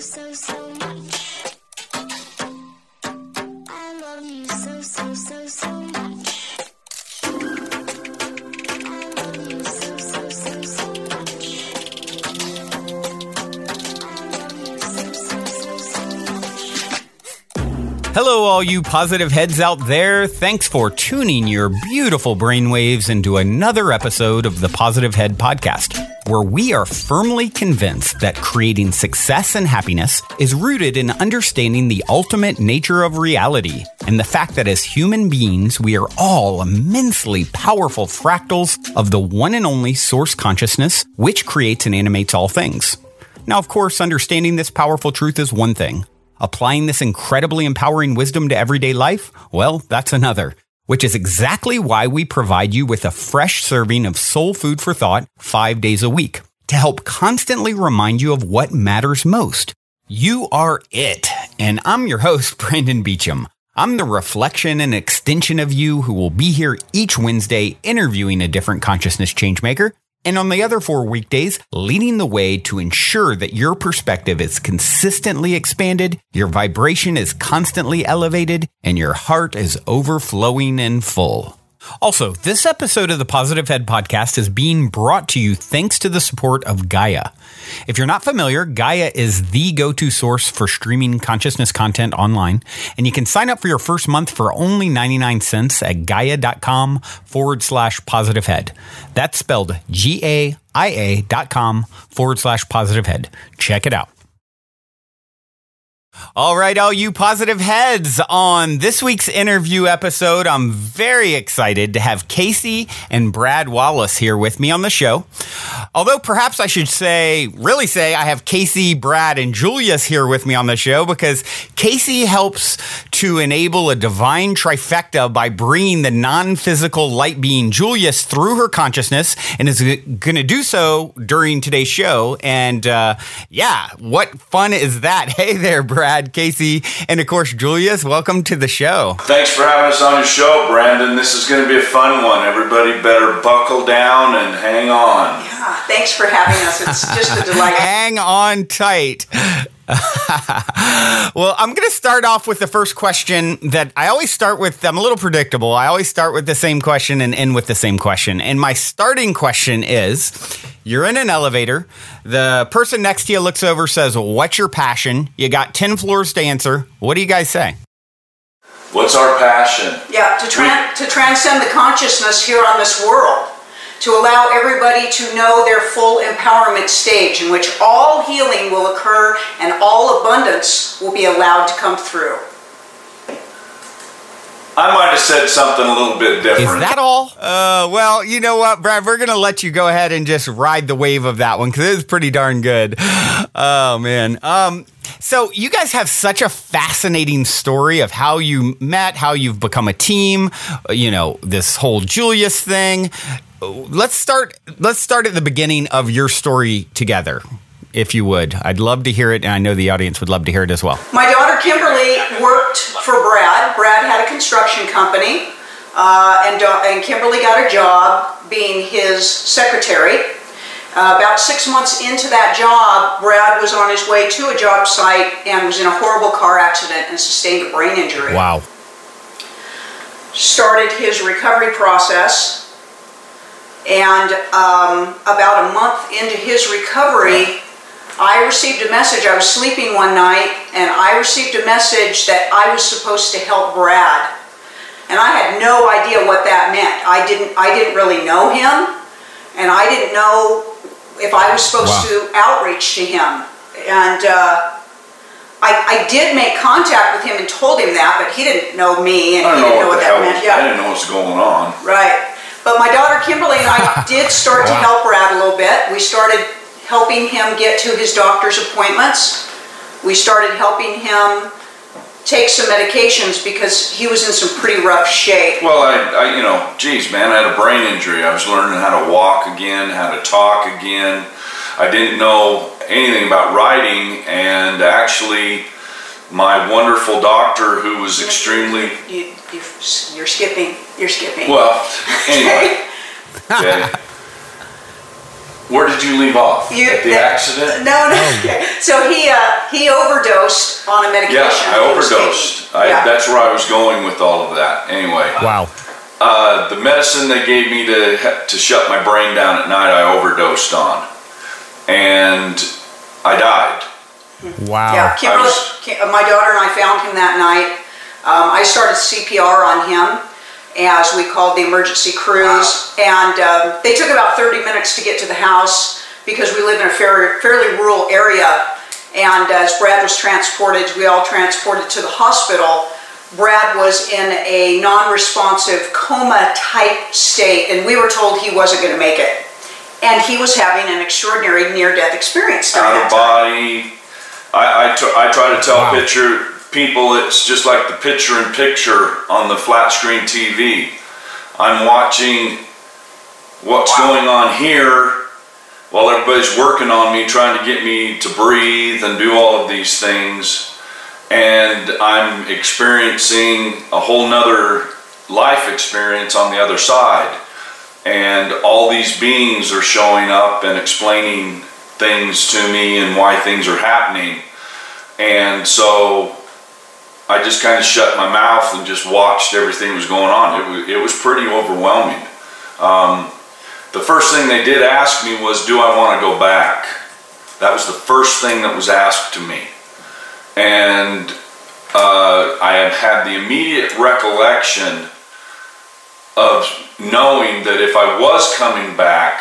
so much. I love you so much. I love you so much. I love you so much. Hello, all you positive heads out there. Thanks for tuning your beautiful brainwaves into another episode of the Positive Head Podcast, where we are firmly convinced that creating success and happiness is rooted in understanding the ultimate nature of reality and the fact that as human beings, we are all immensely powerful fractals of the one and only source consciousness, which creates and animates all things. Now, of course, understanding this powerful truth is one thing. Applying this incredibly empowering wisdom to everyday life, well, that's another, which is exactly why we provide you with a fresh serving of soul food for thought 5 days a week to help constantly remind you of what matters most. You are it. And I'm your host, Brandon Beecham. I'm the reflection and extension of you who will be here each Wednesday interviewing a different consciousness changemaker. And on the other 4 weekdays, leading the way to ensure that your perspective is consistently expanded, your vibration is constantly elevated, and your heart is overflowing and full. Also, this episode of the Positive Head Podcast is being brought to you thanks to the support of Gaia. If you're not familiar, Gaia is the go-to source for streaming consciousness content online, and you can sign up for your first month for only 99 cents at gaia.com/positivehead. That's spelled GAIA.com/positivehead. Check it out. All right, all you positive heads, on this week's interview episode, I'm very excited to have Kasey and Brad Wallis here with me on the show. Although perhaps I should really say I have Kasey, Brad, and Julius here with me on the show because Kasey helps to enable a divine trifecta by bringing the non-physical light being Julius through her consciousness and is going to do so during today's show. And yeah, what fun is that? Hey there, Brad, Kasey, and of course, Julius, welcome to the show. Thanks for having us on your show, Brandon. This is going to be a fun one. Everybody better buckle down and hang on. Yeah, thanks for having us. It's just a delight. Hang on tight. Well, I'm going to start off with the first question that I always start with. I'm a little predictable. I always start with the same question and end with the same question. And my starting question is, you're in an elevator. The person next to you looks over, says, "What's your passion?" You got 10 floors to answer. What do you guys say? What's our passion? Yeah, to transcend the consciousness here on this world, to allow everybody to know their full empowerment stage in which all healing will occur and all abundance will be allowed to come through. I might have said something a little bit different. Is that all? Well, you know what, Brad? We're going to let you go ahead and just ride the wave of that one because it is pretty darn good. Oh, man. So you guys have such a fascinating story of how you met, how you've become a team, this whole Julius thing. Let's start at the beginning of your story together, if you would. I'd love to hear it, and I know the audience would love to hear it as well. My daughter Kimberly worked for Brad. Brad had a construction company, and Kimberly got a job being his secretary. About 6 months into that job, Brad was on his way to a job site and was in a horrible car accident and sustained a brain injury. Wow. Started his recovery process. And about a month into his recovery, I received a message. I was sleeping one night, and I received a message that I was supposed to help Brad. And I had no idea what that meant. I didn't really know him, and I didn't know if I was supposed to outreach to him. And I did make contact with him and told him that, but he didn't know me, and he didn't know what that meant. I didn't know what was going on. Right. But my daughter Kimberly and I did start to help Brad a little bit. We started helping him get to his doctor's appointments. We started helping him take some medications because he was in some pretty rough shape. Well, I geez, man, I had a brain injury. I was learning how to walk again, how to talk again. I didn't know anything about writing, and actually, my wonderful doctor, who was extremely... You're skipping. Well, anyway. Okay. Where did you leave off? At the accident? No. So he overdosed on a medication. Yeah, I overdosed. That's where I was going with all of that. Anyway. Wow. The medicine they gave me to shut my brain down at night, I overdosed on. And I died. Wow. Yeah, my daughter and I found him that night. I started CPR on him, as we called the emergency crews, and they took about 30 minutes to get to the house because we live in a fairly rural area. And as Brad was transported, we all transported to the hospital. Brad was in a non-responsive coma-type state, and we were told he wasn't going to make it. And he was having an extraordinary near-death experience during that time. Out of body. I try to tell people it's just like the picture-in-picture on the flat screen TV. I'm watching what's going on here while everybody's working on me, trying to get me to breathe and do all of these things. And I'm experiencing a whole nother life experience on the other side. And all these beings are showing up and explaining things to me and why things are happening. And so I just kind of shut my mouth and just watched everything that was going on. It was pretty overwhelming. The first thing they did ask me was, do I want to go back? That was the first thing that was asked to me. And I have had the immediate recollection of knowing that if I was coming back,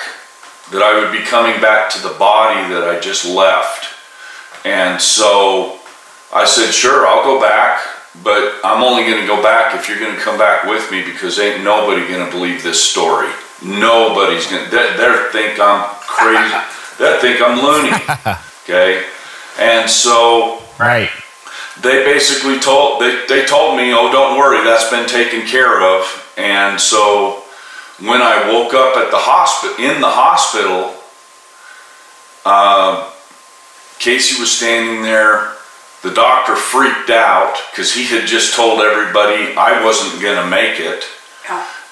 that I would be coming back to the body that I just left. And so I said, sure, I'll go back, but I'm only going to go back if you're going to come back with me, because ain't nobody going to believe this story. Nobody's going to, they think I'm crazy. They think I'm loony. Okay? And so they basically told me, oh, don't worry, that's been taken care of. And so when I woke up at in the hospital, Kasey was standing there. The doctor freaked out because he had just told everybody I wasn't going to make it.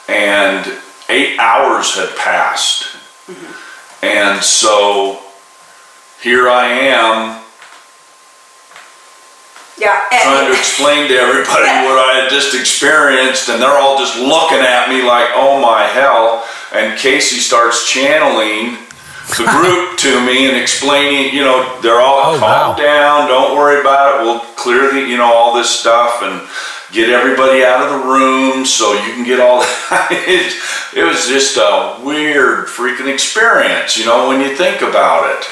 And 8 hours had passed. And so here I am, trying to explain to everybody what I had just experienced, and they're all just looking at me like, oh my hell. And Kasey starts channeling the group to me and explaining, they're all calm down, don't worry about it, we'll clear the, all this stuff and get everybody out of the room so you can get all that. It was just a weird freaking experience, when you think about it.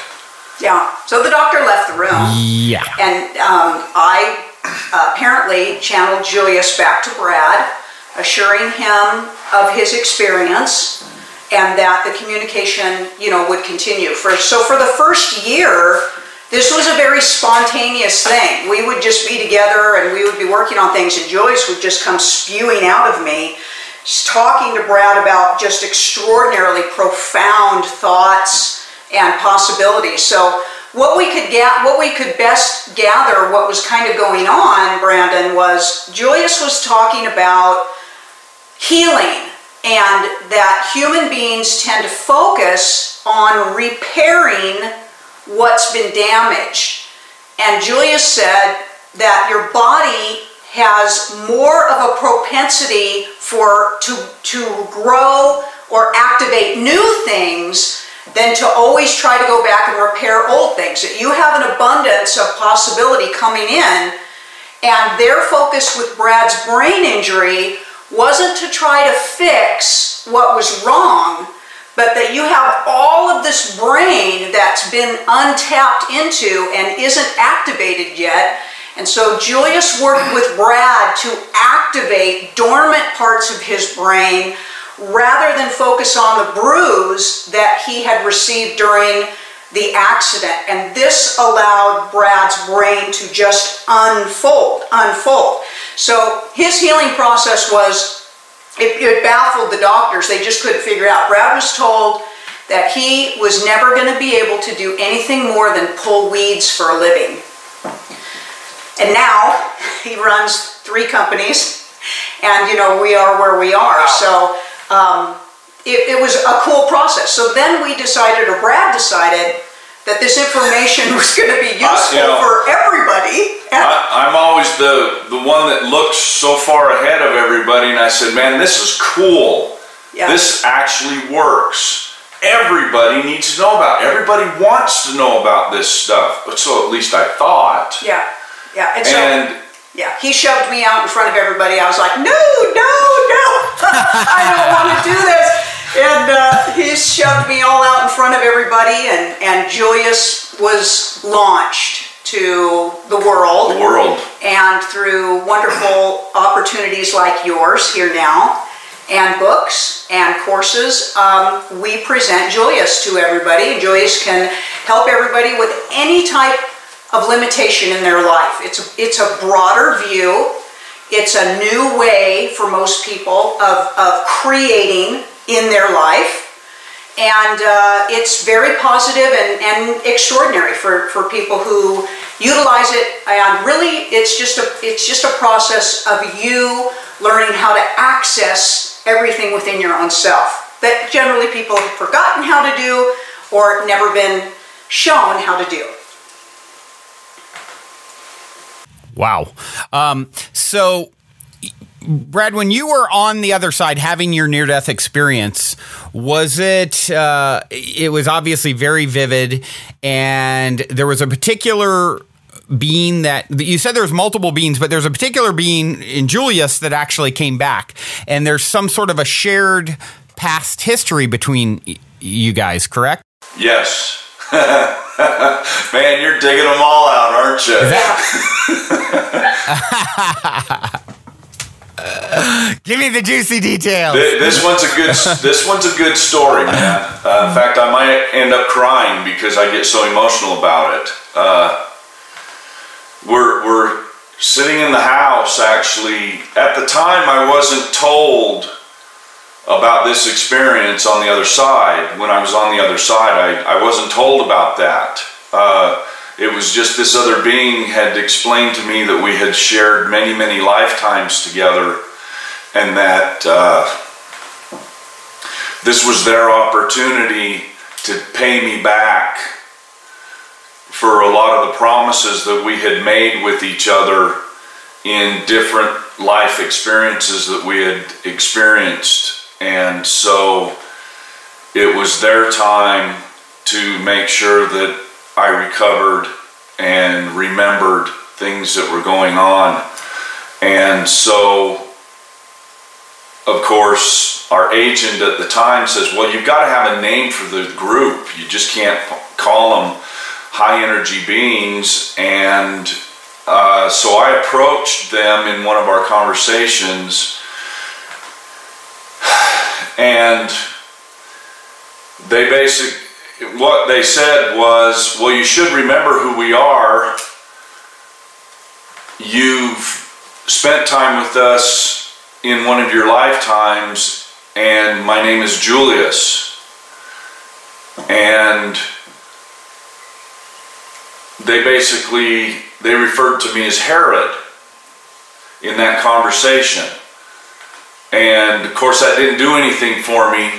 Yeah, so the doctor left the room. Yeah. And I apparently channeled Julius back to Brad, assuring him of his experience and that the communication, would continue. So for the first year, this was a very spontaneous thing. We would just be together and we would be working on things, and Julius would just come spewing out of me, talking to Brad about just extraordinarily profound thoughts and possibilities. So what we could best gather what was kind of going on, Brandon, was Julius was talking about healing, and that human beings tend to focus on repairing what's been damaged. And Julius said that your body has more of a propensity to grow or activate new things than to always try to go back and repair old things. That you have an abundance of possibility coming in, and their focus with Brad's brain injury wasn't to try to fix what was wrong, but that you have all of this brain that's been untapped into and isn't activated yet. And so Julius worked with Brad to activate dormant parts of his brain rather than focus on the bruise that he had received during the accident. And this allowed Brad's brain to just unfold. So his healing process it baffled the doctors. They just couldn't figure it out. Brad was told that he was never going to be able to do anything more than pull weeds for a living. And now he runs 3 companies, and we are where we are. So it was a cool process. So then we decided, or Brad decided, that this information was going to be useful for everybody. I'm always the one that looks so far ahead of everybody, and I said, man, this is cool. Yeah. This actually works. Everybody needs to know about it. Everybody wants to know about this stuff. So at least I thought. Yeah, yeah. And yeah, he shoved me out in front of everybody. I was like, no, I don't want to do this. And he shoved me all out in front of everybody, and Julius was launched to the world. And through wonderful opportunities like yours here now, and books and courses, we present Julius to everybody. And Julius can help everybody with any type of limitation in their life. It's a broader view. It's a new way for most people of creating in their life. And it's very positive and extraordinary for people who utilize it. And really, it's just a process of you learning how to access everything within your own self that generally people have forgotten how to do or never been shown how to do. Wow. So, Brad, when you were on the other side having your near-death experience, was it was obviously very vivid, and there was a particular being that you said there's multiple beings, but there's a particular being in Julius that actually came back, and there's some sort of a shared past history between you guys, correct? Yes. Man, you're digging them all out, aren't you? Give me the juicy details. This one's a good story, man. In fact, I might end up crying because I get so emotional about it. We're sitting in the house, actually. At the time, I wasn't told about this experience on the other side. When I was on the other side, I wasn't told about that. It was just this other being had explained to me that we had shared many, many lifetimes together, and that this was their opportunity to pay me back for a lot of the promises that we had made with each other in different life experiences that we had experienced. And so it was their time to make sure that I recovered and remembered things that were going on. And so, of course, our agent at the time says, well, you've got to have a name for the group. You just can't call them high energy beings. And so I approached them in one of our conversations, and what they said was, well, you should remember who we are. You've spent time with us in one of your lifetimes, and my name is Julius. And they referred to me as Herod in that conversation. And of course that didn't do anything for me,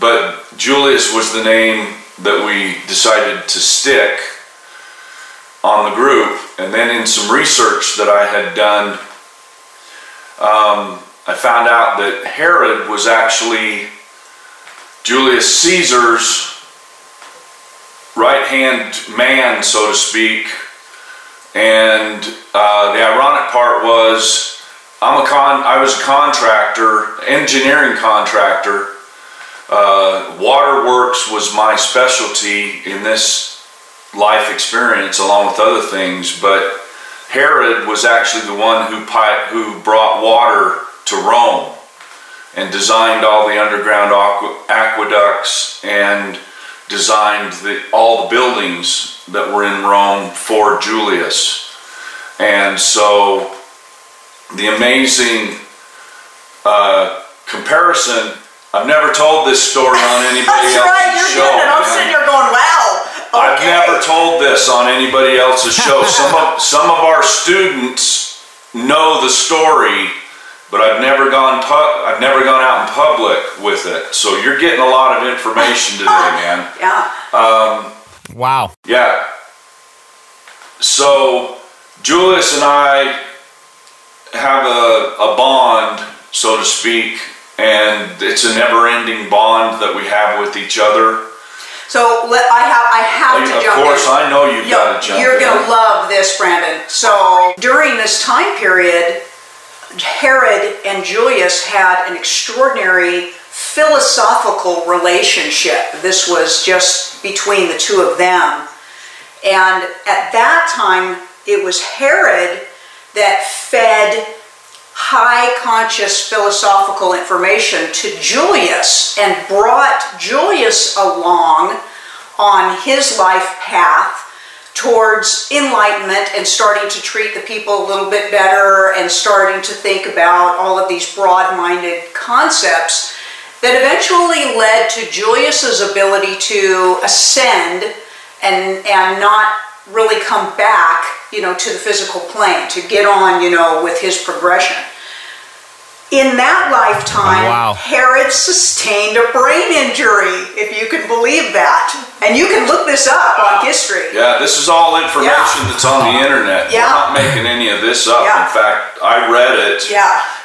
but Julius was the name that we decided to stick on the group. And then in some research that I had done, I found out that Herod was actually Julius Caesar's right-hand man, so to speak. And the ironic part was, I was a contractor, engineering contractor. Waterworks was my specialty in this life experience, along with other things. But Herod was actually the one who brought water to Rome and designed all the underground aqueducts and designed all the buildings that were in Rome for Julius. And so the amazing comparison, I've never told this story on anybody else's show. That's right, you're good. I'm sitting here going, wow. Okay. I've never told this on anybody else's show. Some of our students know the story but I've never gone out in public with it. So you're getting a lot of information today, man. Yeah. Wow. Yeah. So Julius and I have a bond, so to speak, and it's a never-ending bond that we have with each other. So I have to jump in. Of course, I know you've got to jump in. You're going to love this, Brandon. So during this time period, Herod and Julius had an extraordinary philosophical relationship. This was just between the two of them. And at that time, it was Herod that fed high conscious philosophical information to Julius and brought Julius along on his life path towards enlightenment and starting to treat the people a little bit better and starting to think about all of these broad-minded concepts that eventually led to Julius's ability to ascend and not really come back, to the physical plane, to get on, with his progression. In that lifetime, wow. Herod sustained a brain injury, if you can believe that. And you can look this up on history. Yeah, this is all information that's on the internet. Yeah. We're not making any of this up. Yeah. In fact, I read it,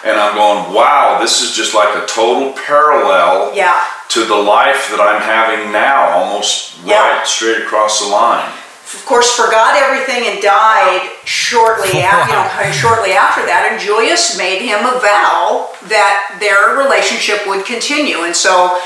and I'm going, wow, this is just like a total parallel to the life that I'm having now, almost right straight across the line. Of course, forgot everything and died shortly after that. And Julius made him a vow that their relationship would continue. And so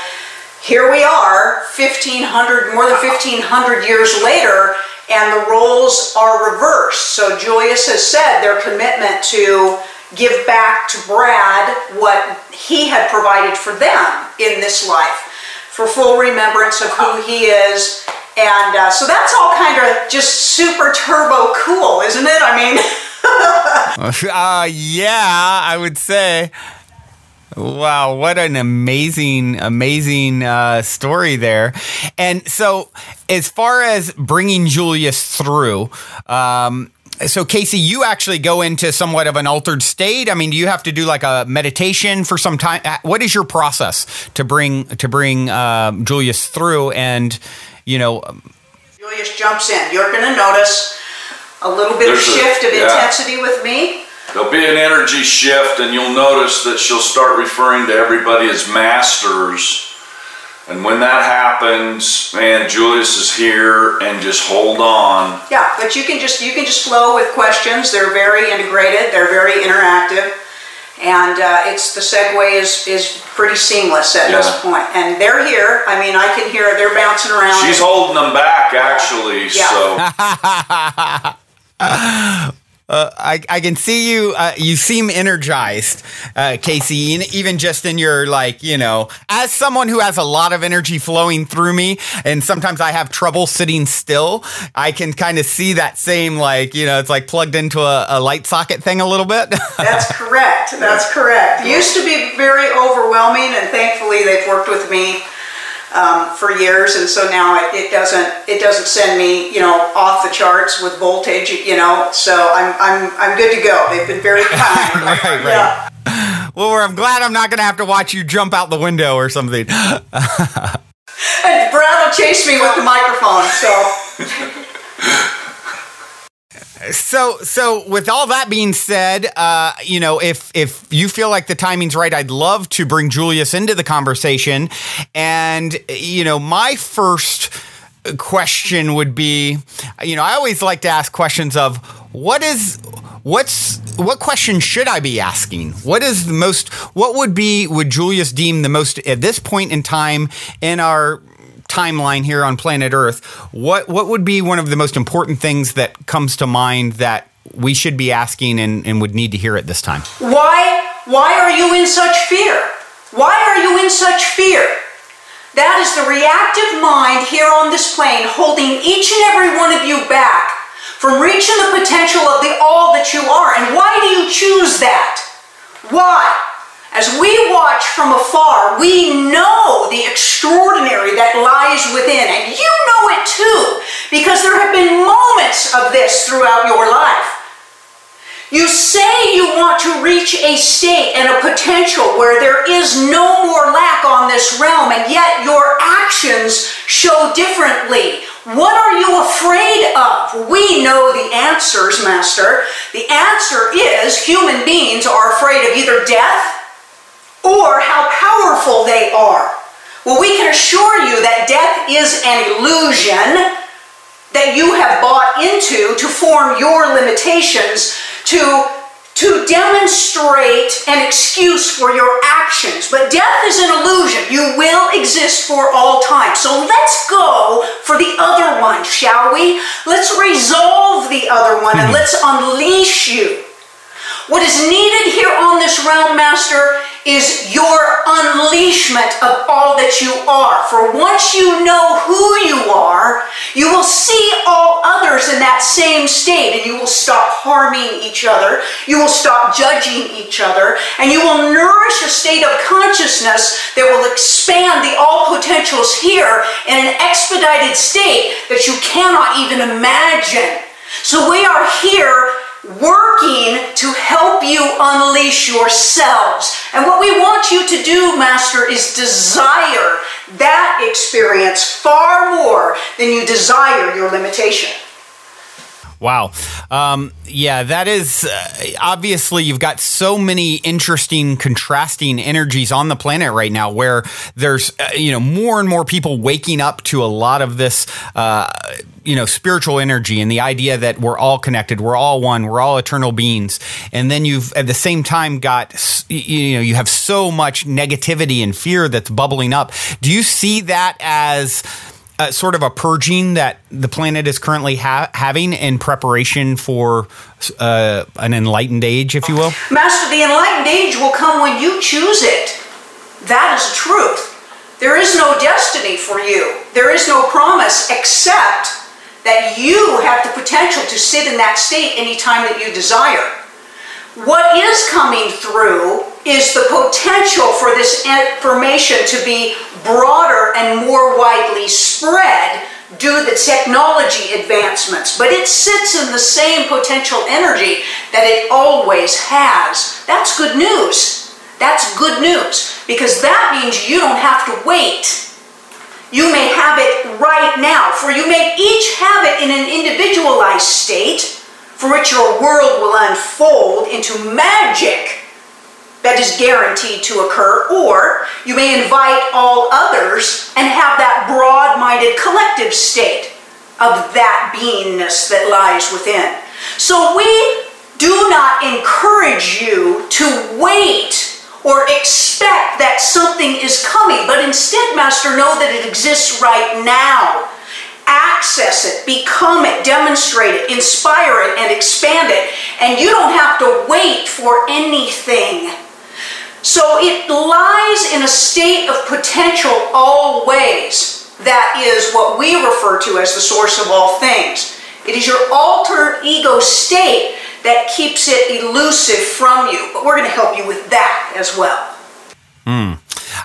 here we are, more than 1,500 years later, and the roles are reversed. So Julius has said their commitment to give back to Brad what he had provided for them in this life, for full remembrance of who he is. And so that's all kind of just super turbo cool, isn't it? I mean... yeah, I would say. Wow, what an amazing story there. And so as far as bringing Julius through... So Kasey, you actually go into somewhat of an altered state. I mean, do you have to do like a meditation for some time? What is your process to bring Julius through? And Julius jumps in. You're going to notice a little bit of shift of intensity with me. There'll be an energy shift, and you'll notice that she'll start referring to everybody as masters. And when that happens, man, Julius is here, and just hold on. Yeah, but you can just flow with questions. They're very integrated. They're very interactive, and the segue is pretty seamless at this point. And they're here. I mean, I can hear they're bouncing around. She's holding them back, actually. So. I can see you. You seem energized, Kasey. Even just in your as someone who has a lot of energy flowing through me, and sometimes I have trouble sitting still. I can kind of see that same it's like plugged into a light socket thing a little bit. That's correct. That's correct. It used to be very overwhelming, and thankfully they've worked with me for years, and so now it doesn't send me off the charts with voltage, so I'm good to go. They've been very kind. Right. Yeah. Well, I'm glad I'm not going to have to watch you jump out the window or something. And Brad will chase me with the microphone. So with all that being said, if you feel like the timing's right, I'd love to bring Julius into the conversation. And, my first question would be, I always like to ask questions of what question should I be asking? Would Julius deem the most at this point in time in our timeline here on planet Earth? What would be one of the most important things that comes to mind that we should be asking and would need to hear at this time? Why are you in such fear? Why are you in such fear? That is the reactive mind here on this plane holding each and every one of you back from reaching the potential of the all that you are. And why do you choose that? Why? As we watch from afar, we know the extraordinary that lies within, and you know it too, because there have been moments of this throughout your life. You say you want to reach a state and a potential where there is no more lack on this realm, and yet your actions show differently. What are you afraid of? We know the answers, Master. The answer is human beings are afraid of either death or how powerful they are. Well, we can assure you that death is an illusion that you have bought into to form your limitations, to demonstrate an excuse for your actions. But death is an illusion. You will exist for all time. So let's go for the other one, shall we? Let's resolve the other one and let's unleash you. What is needed here on this realm, Master, is your unleashment of all that you are. For once you know who you are, you will see all others in that same state, and you will stop harming each other, you will stop judging each other, and you will nourish a state of consciousness that will expand the all potentials here in an expedited state that you cannot even imagine. So we are here working to help you unleash yourselves. And what we want you to do, Master, is desire that experience far more than you desire your limitation. Wow. Yeah, that is obviously you've got so many interesting contrasting energies on the planet right now where there's, more and more people waking up to a lot of this, spiritual energy and the idea that we're all connected, we're all one, we're all eternal beings. And then you've at the same time got, you have so much negativity and fear that's bubbling up. Do you see that as sort of a purging that the planet is currently having in preparation for an enlightened age, if you will? Master, the enlightened age will come when you choose it. That is the truth. There is no destiny for you. There is no promise except that you have the potential to sit in that state anytime that you desire. What is coming through is the potential for this information to be broader and more widely spread due to the technology advancements. But it sits in the same potential energy that it always has. That's good news. That's good news, because that means you don't have to wait. You may have it right now, for you may each have it in an individualized state for which your world will unfold into magic that is guaranteed to occur, or you may invite all others and have that broad-minded collective state of that beingness that lies within. So we do not encourage you to wait or expect that something is coming, but instead, Master, know that it exists right now. Access it, become it, demonstrate it, inspire it, and expand it. And you don't have to wait for anything. So it lies in a state of potential always. That is what we refer to as the source of all things. It is your alter ego state that keeps it elusive from you. But we're going to help you with that as well.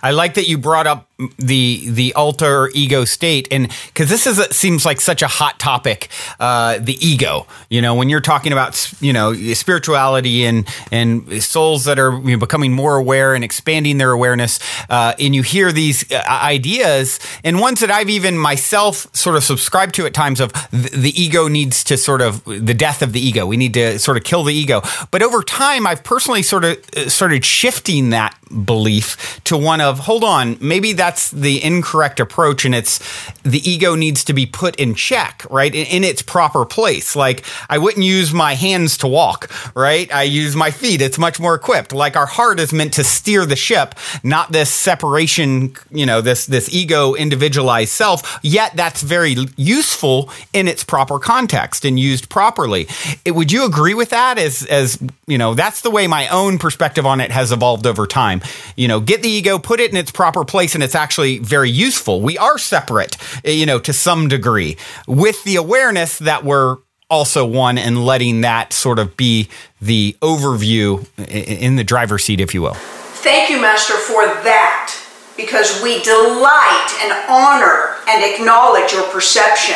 I like that you brought up the alter ego state, and because seems like such a hot topic, the ego. When you're talking about spirituality and souls that are becoming more aware and expanding their awareness, and you hear these ideas and ones that I've even myself sort of subscribed to at times of the ego needs to the death of the ego. We need to sort of kill the ego. But over time, I've personally sort of started shifting that belief to one of, hold on, maybe that's the incorrect approach, and it's the ego needs to be put in check, right? In its proper place. Like, I wouldn't use my hands to walk, right? I use my feet. It's much more equipped. Like, our heart is meant to steer the ship, not this separation, this ego individualized self, yet that's very useful in its proper context and used properly. Would you agree with that as that's the way my own perspective on it has evolved over time? Get the ego, put it in its proper place, and it's actually very useful. We are separate, to some degree, with the awareness that we're also one, and letting that sort of be the overview in the driver's seat, if you will. Thank you, Master, for that, because we delight and honor and acknowledge your perception.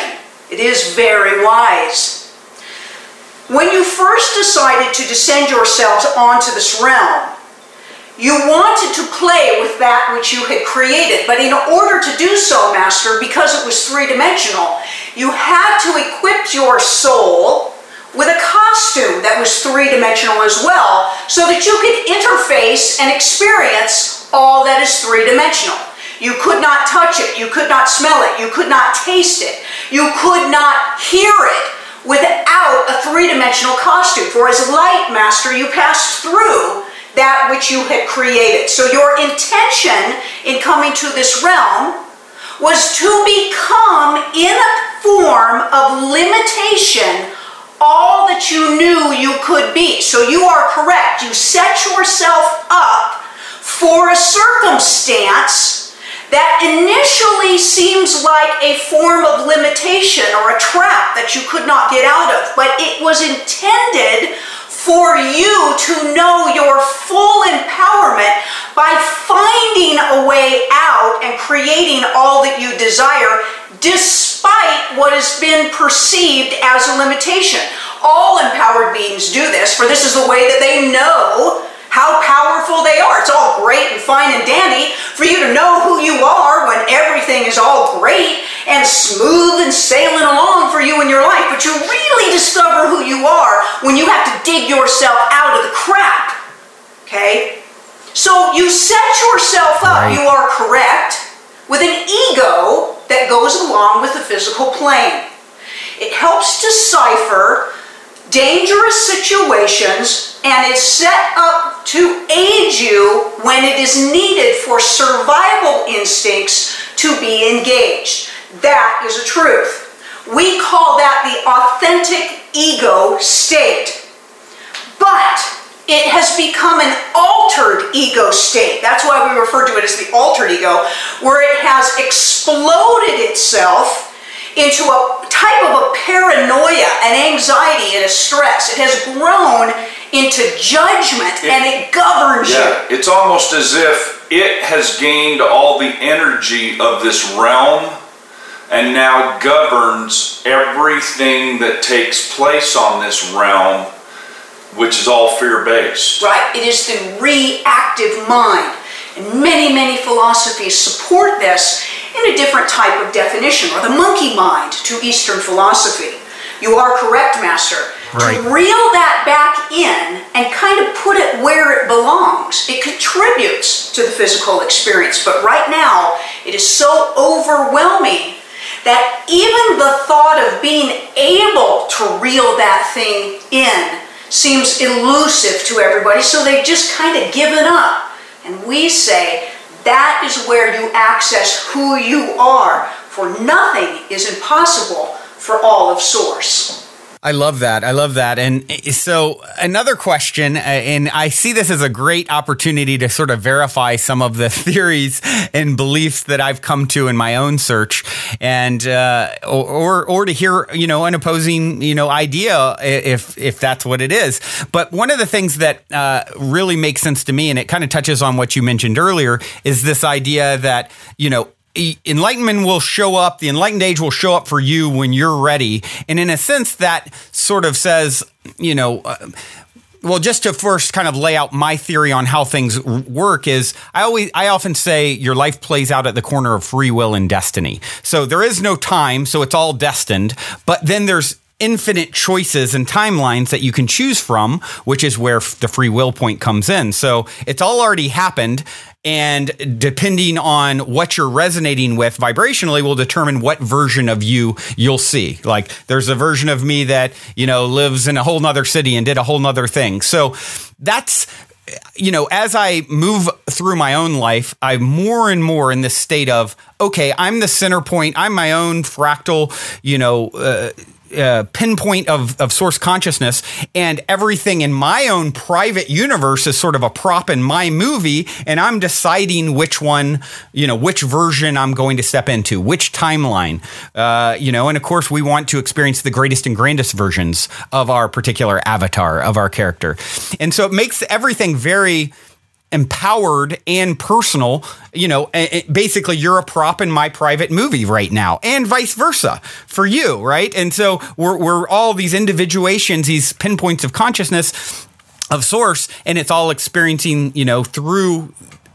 It is very wise. When you first decided to descend yourselves onto this realm, you wanted to play with that which you had created, but in order to do so, Master, because it was three-dimensional, you had to equip your soul with a costume that was three-dimensional as well, so that you could interface and experience all that is three-dimensional. You could not touch it, you could not smell it, you could not taste it, you could not hear it without a three-dimensional costume. For as light, Master, you passed through that which you had created. So your intention in coming to this realm was to become, in a form of limitation, all that you knew you could be. So you are correct. You set yourself up for a circumstance that initially seems like a form of limitation or a trap that you could not get out of. But it was intended for you to know your full empowerment by finding a way out and creating all that you desire, despite what has been perceived as a limitation. All empowered beings do this, for this is the way that they know how powerful they are. It's all great and fine and dandy for you to know who you are when everything is all great and smooth and sailing along for you in your life, but you really discover who you are when you have to dig yourself out of the crap. Okay? So you set yourself up, you are correct, with an ego that goes along with the physical plane. It helps decipher dangerous situations and is set up to aid you when it is needed for survival instincts to be engaged. That is a truth. We call that the authentic ego state. But it has become an altered ego state. That's why we refer to it as the altered ego, where it has exploded itself into a type of a paranoia, an anxiety, and a stress. It has grown into judgment, and it governs you. It's almost as if it has gained all the energy of this realm and now governs everything that takes place on this realm, which is all fear-based. Right. It is the reactive mind. And many, many philosophies support this in a different type of definition, or the monkey mind to Eastern philosophy. You are correct, Master. Right. To reel that back in and kind of put it where it belongs, it contributes to the physical experience. But right now, it is so overwhelming that even the thought of being able to reel that thing in seems elusive to everybody, so they've just kind of given up. And we say, that is where you access who you are, for nothing is impossible for all of Source. I love that. I love that. And so another question, and I see this as a great opportunity to sort of verify some of the theories and beliefs that I've come to in my own search, and or to hear, an opposing, idea if that's what it is. But one of the things that really makes sense to me, and it kind of touches on what you mentioned earlier, is this idea that, enlightenment will show up, the enlightened age will show up for you when you're ready. And in a sense, that sort of says, well, just to first kind of lay out my theory on how things work is, I often say your life plays out at the corner of free will and destiny. So there is no time, so it's all destined. But then there's infinite choices and timelines that you can choose from, which is where the free will point comes in. So it's all already happened. And depending on what you're resonating with vibrationally will determine what version of you'll see. Like there's a version of me that, lives in a whole nother city and did a whole nother thing. So that's, as I move through my own life, I'm more and more in this state of, okay, I'm the center point. I'm my own fractal, pinpoint of source consciousness, and everything in my own private universe is sort of a prop in my movie, and I'm deciding which one, which version I'm going to step into, which timeline, and of course we want to experience the greatest and grandest versions of our particular avatar, of our character. And so it makes everything very empowered and personal. Basically you're a prop in my private movie right now, and vice versa for you, right? And so we're all these individuations, these pinpoints of consciousness of source, and it's all experiencing, through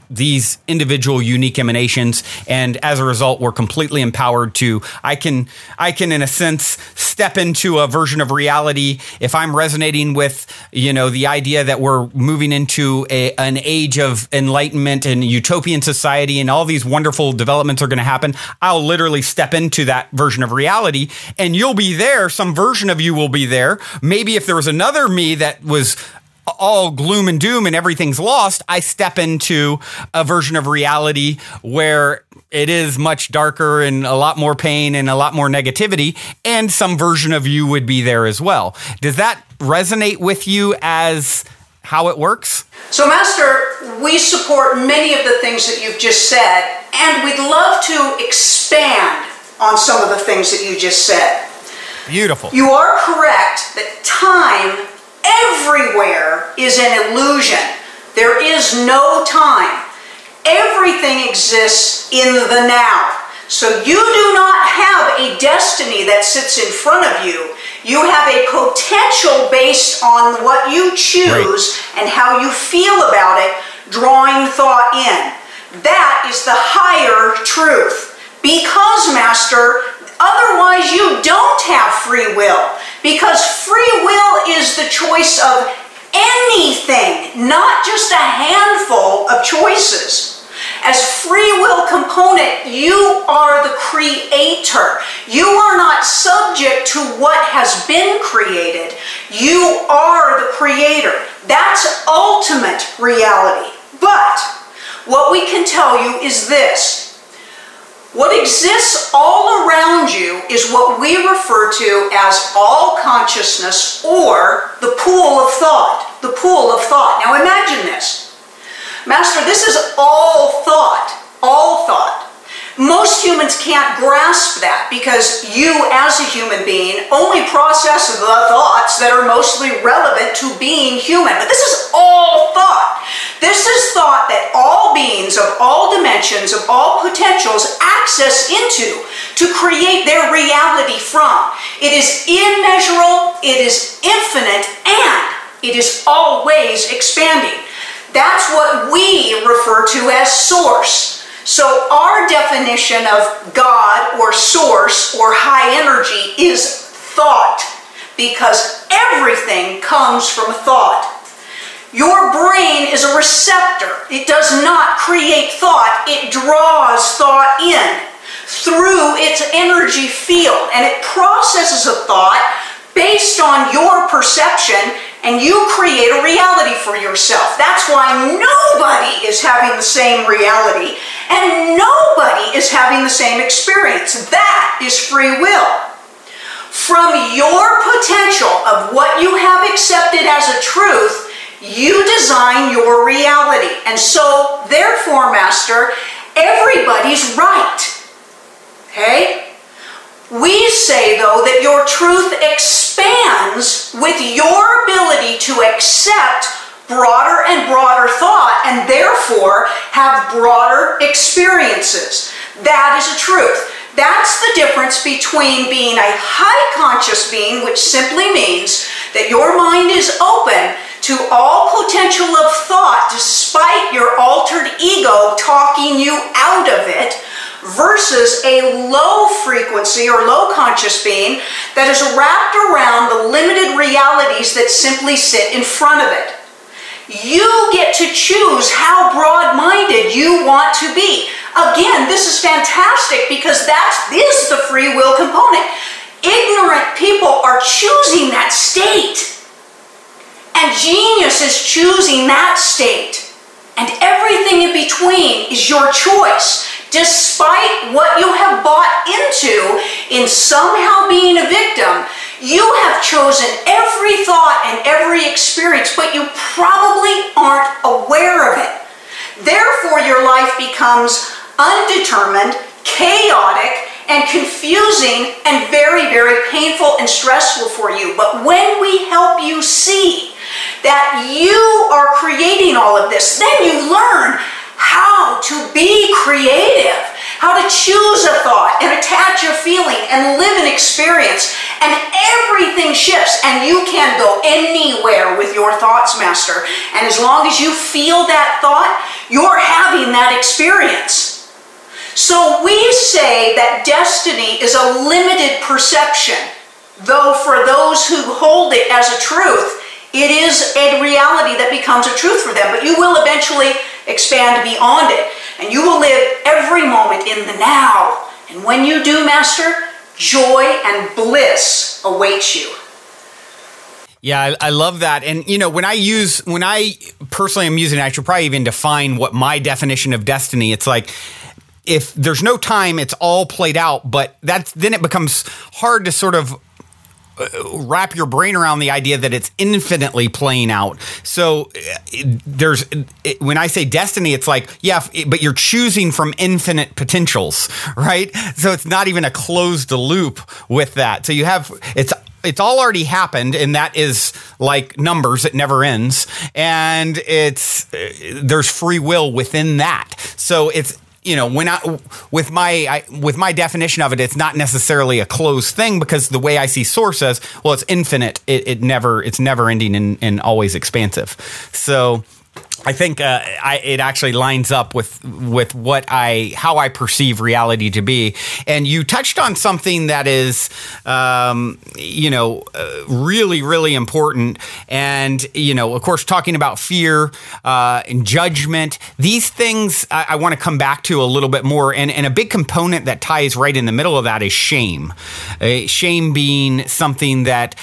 these individual unique emanations. And as a result, we're completely empowered to, I can in a sense step into a version of reality. If I'm resonating with, the idea that we're moving into an age of enlightenment and utopian society and all these wonderful developments are going to happen, I'll literally step into that version of reality, and you'll be there. Some version of you will be there. Maybe if there was another me that was all gloom and doom and everything's lost, I step into a version of reality where it is much darker and a lot more pain and a lot more negativity, and some version of you would be there as well. Does that resonate with you as how it works? So, Master, we support many of the things that you've just said, and we'd love to expand on some of the things that you just said. Beautiful. You are correct that time everywhere is an illusion. There is no time. Everything exists in the now. So you do not have a destiny that sits in front of you. You have a potential based on what you choose and how you feel about it, drawing thought in. That is the higher truth. Because, Master, otherwise you don't have free will. Because free will is the choice of anything, not just a handful of choices. As free will component, you are the creator. You are not subject to what has been created. You are the creator. That's ultimate reality. But what we can tell you is this. What exists all around you is what we refer to as all consciousness, or the pool of thought. The pool of thought. Now imagine this. Master, this is all thought. All thought. Most humans can't grasp that because you, as a human being, only process the thoughts that are mostly relevant to being human. But this is all thought. This is thought that all beings of all dimensions, of all potentials, access into to create their reality from. It is immeasurable, it is infinite, and it is always expanding. That's what we refer to as source. So our definition of God or source or high energy is thought, because everything comes from thought. Your brain is a receptor. It does not create thought. It draws thought in through its energy field, and it processes a thought based on your perception, and you create a reality for yourself. That's why nobody is having the same reality, and nobody is having the same experience. That is free will. From your potential of what you have accepted as a truth, you design your reality. And so, therefore, Master, everybody's right. Okay? We say, though, that your truth expands with your ability to accept broader and broader thought, and therefore have broader experiences. That is a truth. That's the difference between being a high conscious being, which simply means that your mind is open to all potential of thought despite your altered ego talking you out of it, versus a low frequency or low conscious being that is wrapped around the limited realities that simply sit in front of it. You get to choose how broad-minded you want to be. Again, this is fantastic because that is the free will component. Ignorant people are choosing that state. And genius is choosing that state. And everything in between is your choice. Despite what you have bought into in somehow being a victim, you have chosen every thought and every experience, but you probably aren't aware of it. Therefore, your life becomes undetermined, chaotic, and confusing, and very, very painful and stressful for you. But when we help you see that you are creating all of this. Then you learn how to be creative, how to choose a thought and attach a feeling and live an experience, and everything shifts, and you can go anywhere with your thoughts, Master. And as long as you feel that thought, you're having that experience. So we say that destiny is a limited perception, though for those who hold it as a truth, it is a reality that becomes a truth for them. But you will eventually expand beyond it, and you will live every moment in the now. And when you do, Master, joy and bliss awaits you. Yeah, I love that. And, you know, when I personally am using it, I should probably even define what my definition of destiny. It's like, if there's no time, it's all played out, but then it becomes hard to sort of wrap your brain around the idea that it's infinitely playing out. So when I say destiny, it's like, yeah, but you're choosing from infinite potentials, right? So it's not even a closed loop with that. So it's all already happened, and that is like numbers. It never ends, and there's free will within that. So it's, you know, with my definition of it, it's not necessarily a closed thing, because the way I see Source says, well, it's infinite. It's never ending and always expansive. So I think it actually lines up with how I perceive reality to be. And you touched on something that is, really, really important. And, you know, of course, talking about fear and judgment, these things I want to come back to a little bit more. And a big component that ties right in the middle of that is shame. Shame being something that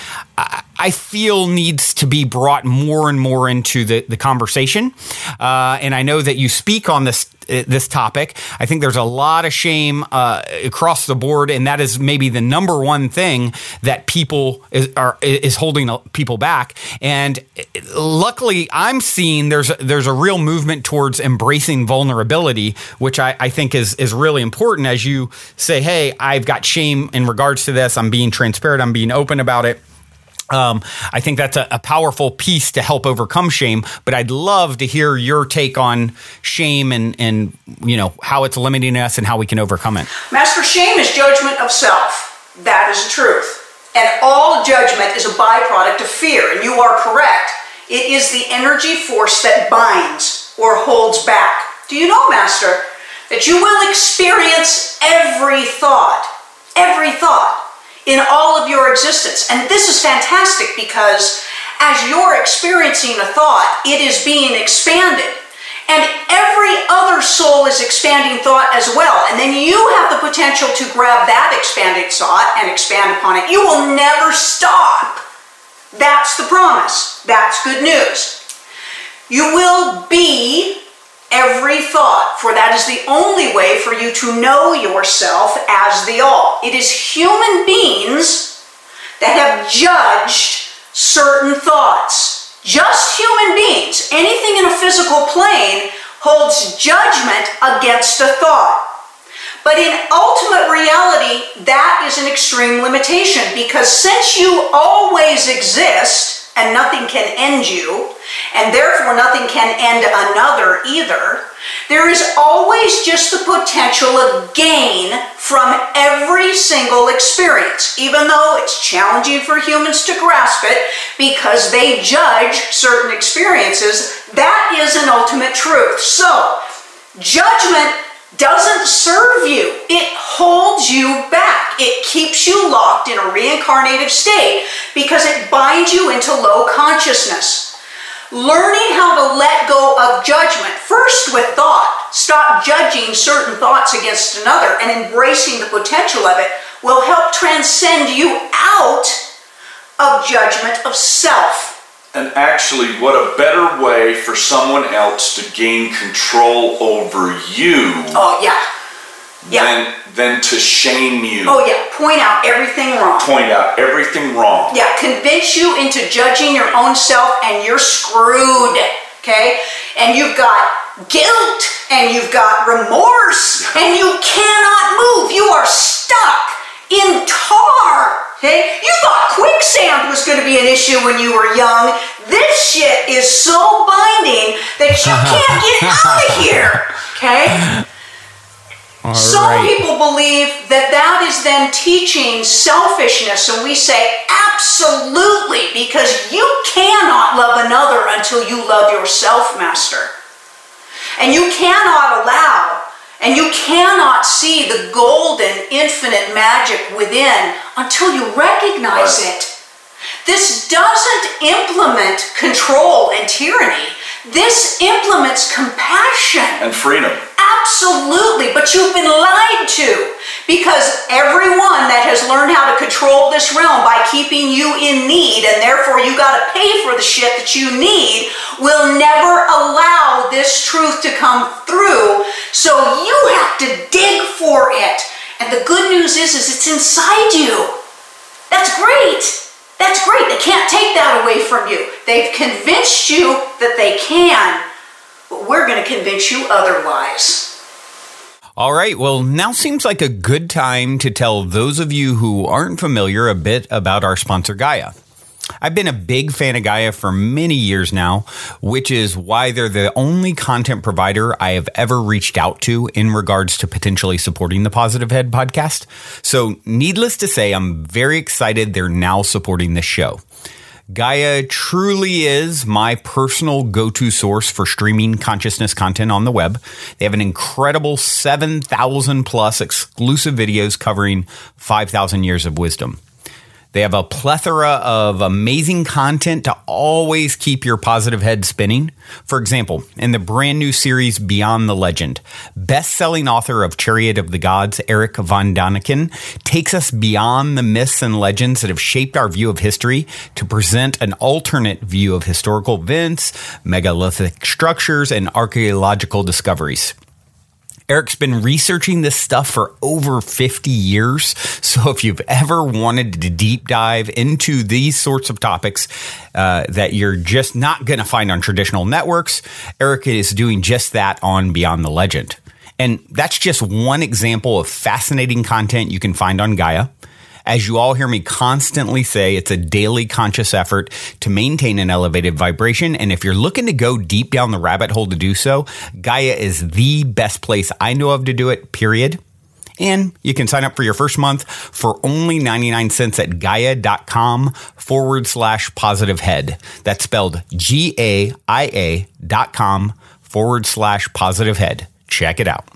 I feel needs to be brought more and more into the conversation. And I know that you speak on this topic. I think there's a lot of shame across the board, and that is maybe the number one thing that is holding people back. And luckily, I'm seeing there's a real movement towards embracing vulnerability, which I think is really important. As you say, hey, I've got shame in regards to this. I'm being transparent. I'm being open about it. I think that's a powerful piece to help overcome shame, but I'd love to hear your take on shame and you know, how it's limiting us and how we can overcome it. Master, shame is judgment of self. That is the truth. And all judgment is a byproduct of fear, and you are correct. It is the energy force that binds or holds back. Do you know, Master, that you will experience every thought in all of your existence? And this is fantastic, because as you're experiencing a thought, it is being expanded. And every other soul is expanding thought as well. And then you have the potential to grab that expanded thought and expand upon it. You will never stop. That's the promise. That's good news. You will be every thought, for that is the only way for you to know yourself as the all. It is human beings that have judged certain thoughts. Just human beings. Anything in a physical plane holds judgment against a thought. But in ultimate reality, that is an extreme limitation, because since you always exist and nothing can end you, and therefore nothing can end another either, there is always just the potential of gain from every single experience, even though it's challenging for humans to grasp it because they judge certain experiences. That is an ultimate truth. So, judgment doesn't serve you. It holds you back. It keeps you locked in a reincarnative state because it binds you into low consciousness. Learning how to let go of judgment, first with thought, stop judging certain thoughts against another, and embracing the potential of it, will help transcend you out of judgment of self. And actually, what a better way for someone else to gain control over you than to shame you. Oh yeah, point out everything wrong. Point out everything wrong. Yeah, convince you into judging your own self, and you're screwed, okay? And you've got guilt, and you've got remorse, and you cannot move. You are stuck in tar. Okay? You thought quicksand was going to be an issue when you were young. This shit is so binding that you can't get out of here. Okay? Some people believe that is then teaching selfishness, and we say absolutely, because you cannot love another until you love yourself, Master. And you cannot allow, and you cannot see the golden, infinite magic within until you recognize it. This doesn't implement control and tyranny. This implements compassion. And freedom. Absolutely, but you've been lied to, because everyone that has learned how to control this realm by keeping you in need, and therefore you got to pay for the shit that you need, will never allow this truth to come through, so you have to dig for it. And the good news is it's inside you. That's great. That's great. They can't take that away from you. They've convinced you that they can, but we're going to convince you otherwise. All right. Well, now seems like a good time to tell those of you who aren't familiar a bit about our sponsor, Gaia. I've been a big fan of Gaia for many years now, which is why they're the only content provider I have ever reached out to in regards to potentially supporting the Positive Head podcast. So needless to say, I'm very excited they're now supporting this show. Gaia truly is my personal go-to source for streaming consciousness content on the web. They have an incredible 7,000 plus exclusive videos covering 5,000 years of wisdom. They have a plethora of amazing content to always keep your positive head spinning. For example, in the brand new series Beyond the Legend, best-selling author of Chariot of the Gods, Eric von Daniken, takes us beyond the myths and legends that have shaped our view of history to present an alternate view of historical events, megalithic structures, and archaeological discoveries. Eric's been researching this stuff for over 50 years. So if you've ever wanted to deep dive into these sorts of topics that you're just not going to find on traditional networks, Eric is doing just that on Beyond the Legend. And that's just one example of fascinating content you can find on Gaia. As you all hear me constantly say, it's a daily conscious effort to maintain an elevated vibration. And if you're looking to go deep down the rabbit hole to do so, Gaia is the best place I know of to do it, period. And you can sign up for your first month for only 99 cents at gaia.com/positive head. That's spelled GAIA.com/positive head. Check it out.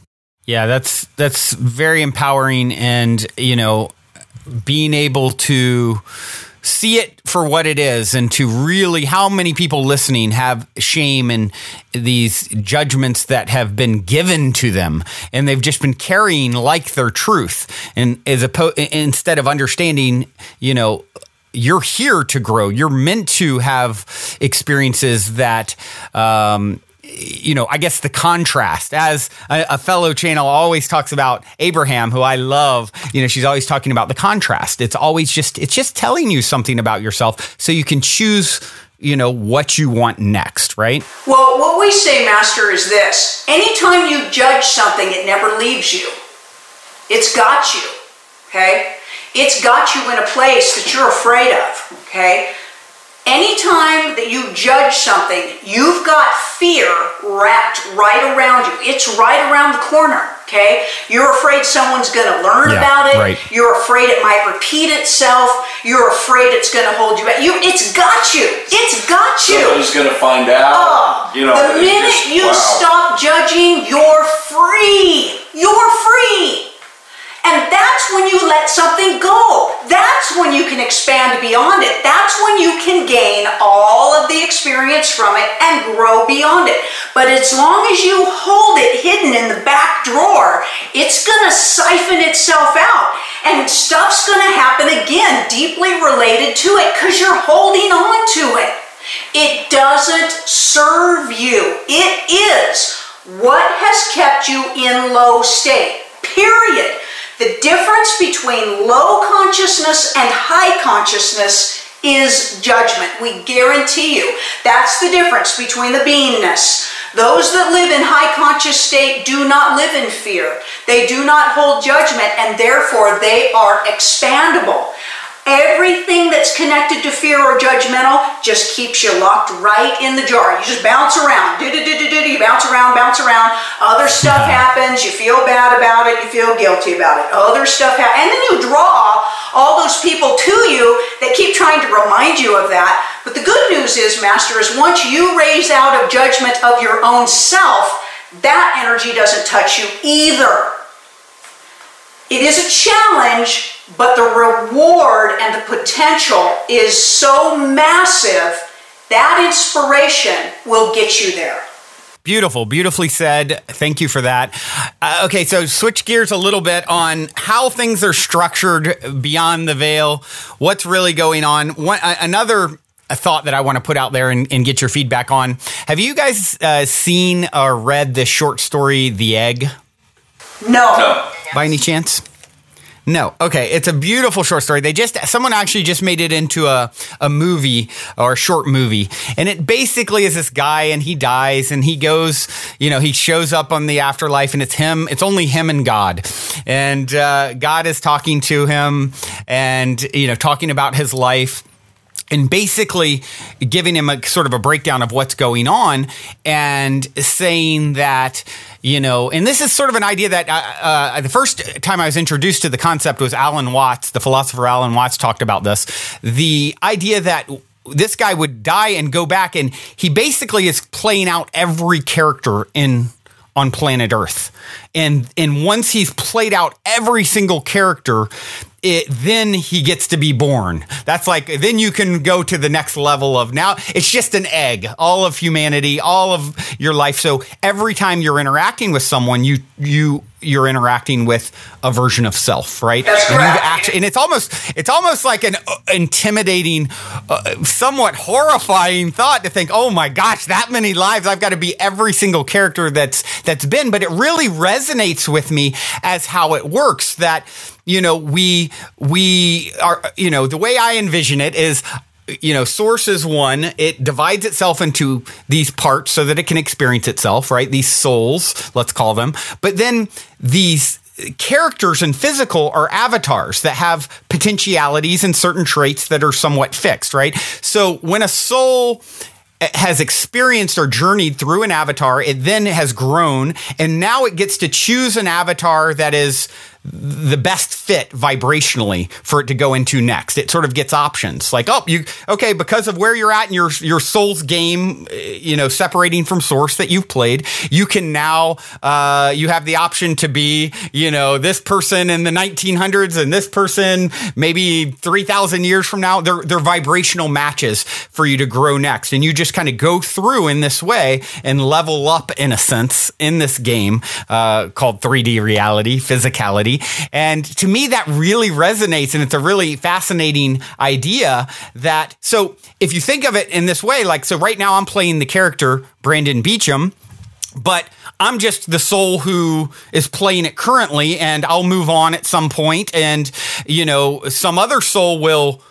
Yeah, that's very empowering. And, you know, being able to see it for what it is, and to really, how many people listening have shame and these judgments that have been given to them, and they've just been carrying like their truth. And instead of understanding, you know, you're here to grow. You're meant to have experiences that, you know, I guess the contrast, as a fellow channel always talks about, Abraham, who I love, you know, she's always talking about the contrast. It's just telling you something about yourself so you can choose, you know, what you want next, right? Well, what we say, Master, is this. Anytime you judge something, it never leaves you. It's got you, okay? It's got you in a place that you're afraid of, okay? Anytime that you judge something, you've got fear wrapped right around you. It's right around the corner, okay? You're afraid someone's going to learn about it. Right. You're afraid it might repeat itself. You're afraid it's going to hold you back. It's got you. It's got you. Somebody's going to find out. You know, the minute you stop judging, you're free. You're free. And that's when you let something go. That's when you can expand beyond it. That's when you can gain all of the experience from it and grow beyond it. But as long as you hold it hidden in the back drawer, it's going to siphon itself out. And stuff's going to happen again, deeply related to it, because you're holding on to it. It doesn't serve you. It is what has kept you in low state, period. The difference between low consciousness and high consciousness is judgment. We guarantee you. That's the difference between the beingness. Those that live in high conscious state do not live in fear. They do not hold judgment, and therefore they are expandable. Everything that's connected to fear or judgmental just keeps you locked right in the jar. You just bounce around, you bounce around. Other stuff happens, you feel bad about it, you feel guilty about it. Other stuff happens, and then you draw all those people to you that keep trying to remind you of that. But the good news is, Master, is once you raise out of judgment of your own self, that energy doesn't touch you either. It is a challenge, but the reward and the potential is so massive, that inspiration will get you there. Beautiful, beautifully said. Thank you for that. Okay, so switch gears a little bit on how things are structured beyond the veil. What's really going on? Another thought that I want to put out there and get your feedback on. Have you guys seen or read this short story, The Egg? No. By any chance? No. Okay. It's a beautiful short story. Someone actually just made it into a movie or a short movie. And it basically is this guy and he dies and he goes, he shows up on the afterlife and it's only him and God. And God is talking to him and, talking about his life. And basically giving him a sort of a breakdown of what's going on and saying that, and this is sort of an idea that the first time I was introduced to the concept was Alan Watts, the philosopher Alan Watts talked about this. The idea that this guy would die and go back and he basically is playing out every character on planet Earth. And once he's played out every single character, then he gets to be born. That's then you can go to the next level of now it's just an egg, all of humanity, all of your life. So every time you're interacting with someone, you're interacting with a version of self, right? That's correct. And it's almost like an intimidating, somewhat horrifying thought to think, oh my gosh, that many lives, I've got to be every single character that's been. But it really resonates with me as how it works that, we are, the way I envision it is, source is one. It divides itself into these parts so that it can experience itself, right? These souls, let's call them. But then these characters and physical are avatars that have potentialities and certain traits that are somewhat fixed, right? So when a soul has experienced or journeyed through an avatar, it then has grown, and now it gets to choose an avatar that is the best fit vibrationally for it to go into next. It sort of gets options like, because of where you're at in your soul's game, separating from source that you've played, you can now, you have the option to be, this person in the 1900s and this person maybe 3,000 years from now. They're vibrational matches for you to grow next. And you just kind of go through in this way and level up in a sense in this game, called 3D reality, physicality. And to me, that really resonates. And it's a really fascinating idea so if you think of it in this way, so right now I'm playing the character Brandon Beecham, but I'm just the soul who is playing it currently, and I'll move on at some point. And, some other soul will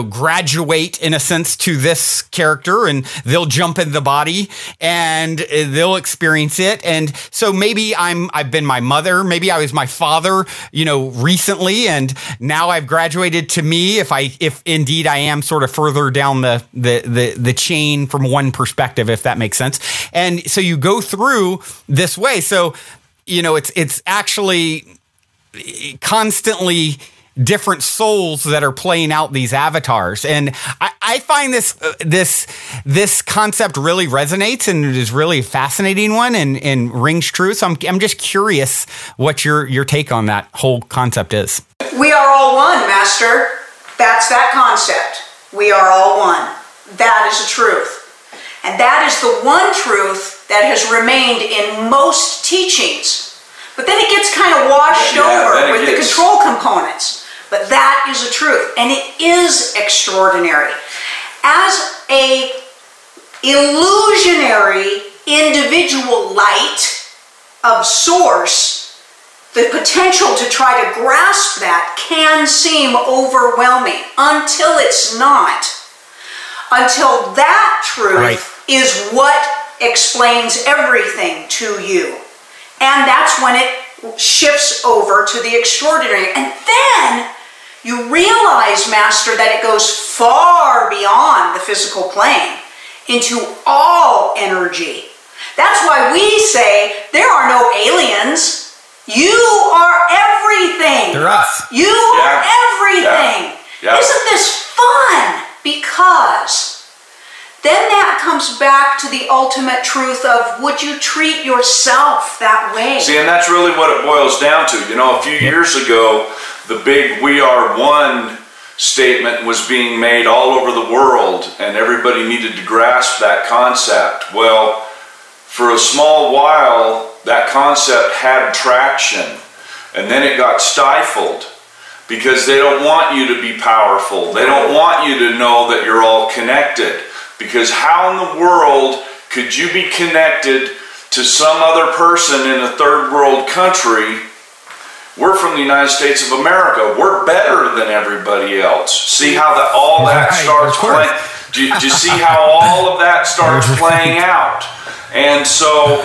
graduate in a sense to this character and they'll jump in the body and they'll experience it. And so maybe I've been my mother, maybe I was my father, recently, and now I've graduated to me if indeed I am sort of further down the chain from one perspective, if that makes sense. And so you go through this way. So, it's actually constantly different souls that are playing out these avatars. And I find this concept really resonates and is really a fascinating one and rings true. So I'm just curious what your take on that whole concept is. We are all one, Master. That's that concept. We are all one. That is the truth. And that is the one truth that has remained in most teachings. But then it gets kind of washed over with the control components. But that is the truth, and it is extraordinary. As a illusionary individual light of source, the potential to try to grasp that can seem overwhelming until it's not. Until that truth is what explains everything to you. And that's when it shifts over to the extraordinary. And then you realize, Master, that it goes far beyond the physical plane into all energy. That's why we say there are no aliens. You are everything. They're us. You are everything. Yeah. Isn't this fun? Because then that comes back to the ultimate truth of, would you treat yourself that way? See, and that's really what it boils down to. You know, a few years ago, the big "We Are One" statement was being made all over the world, and everybody needed to grasp that concept. Well, for a small while, that concept had traction, and then it got stifled because they don't want you to be powerful. They don't want you to know that you're all connected, because how in the world could you be connected to some other person in a third world country? We're from the United States of America. We're better than everybody else. See how all that starts playing? Do you see how all of that starts playing out? And so,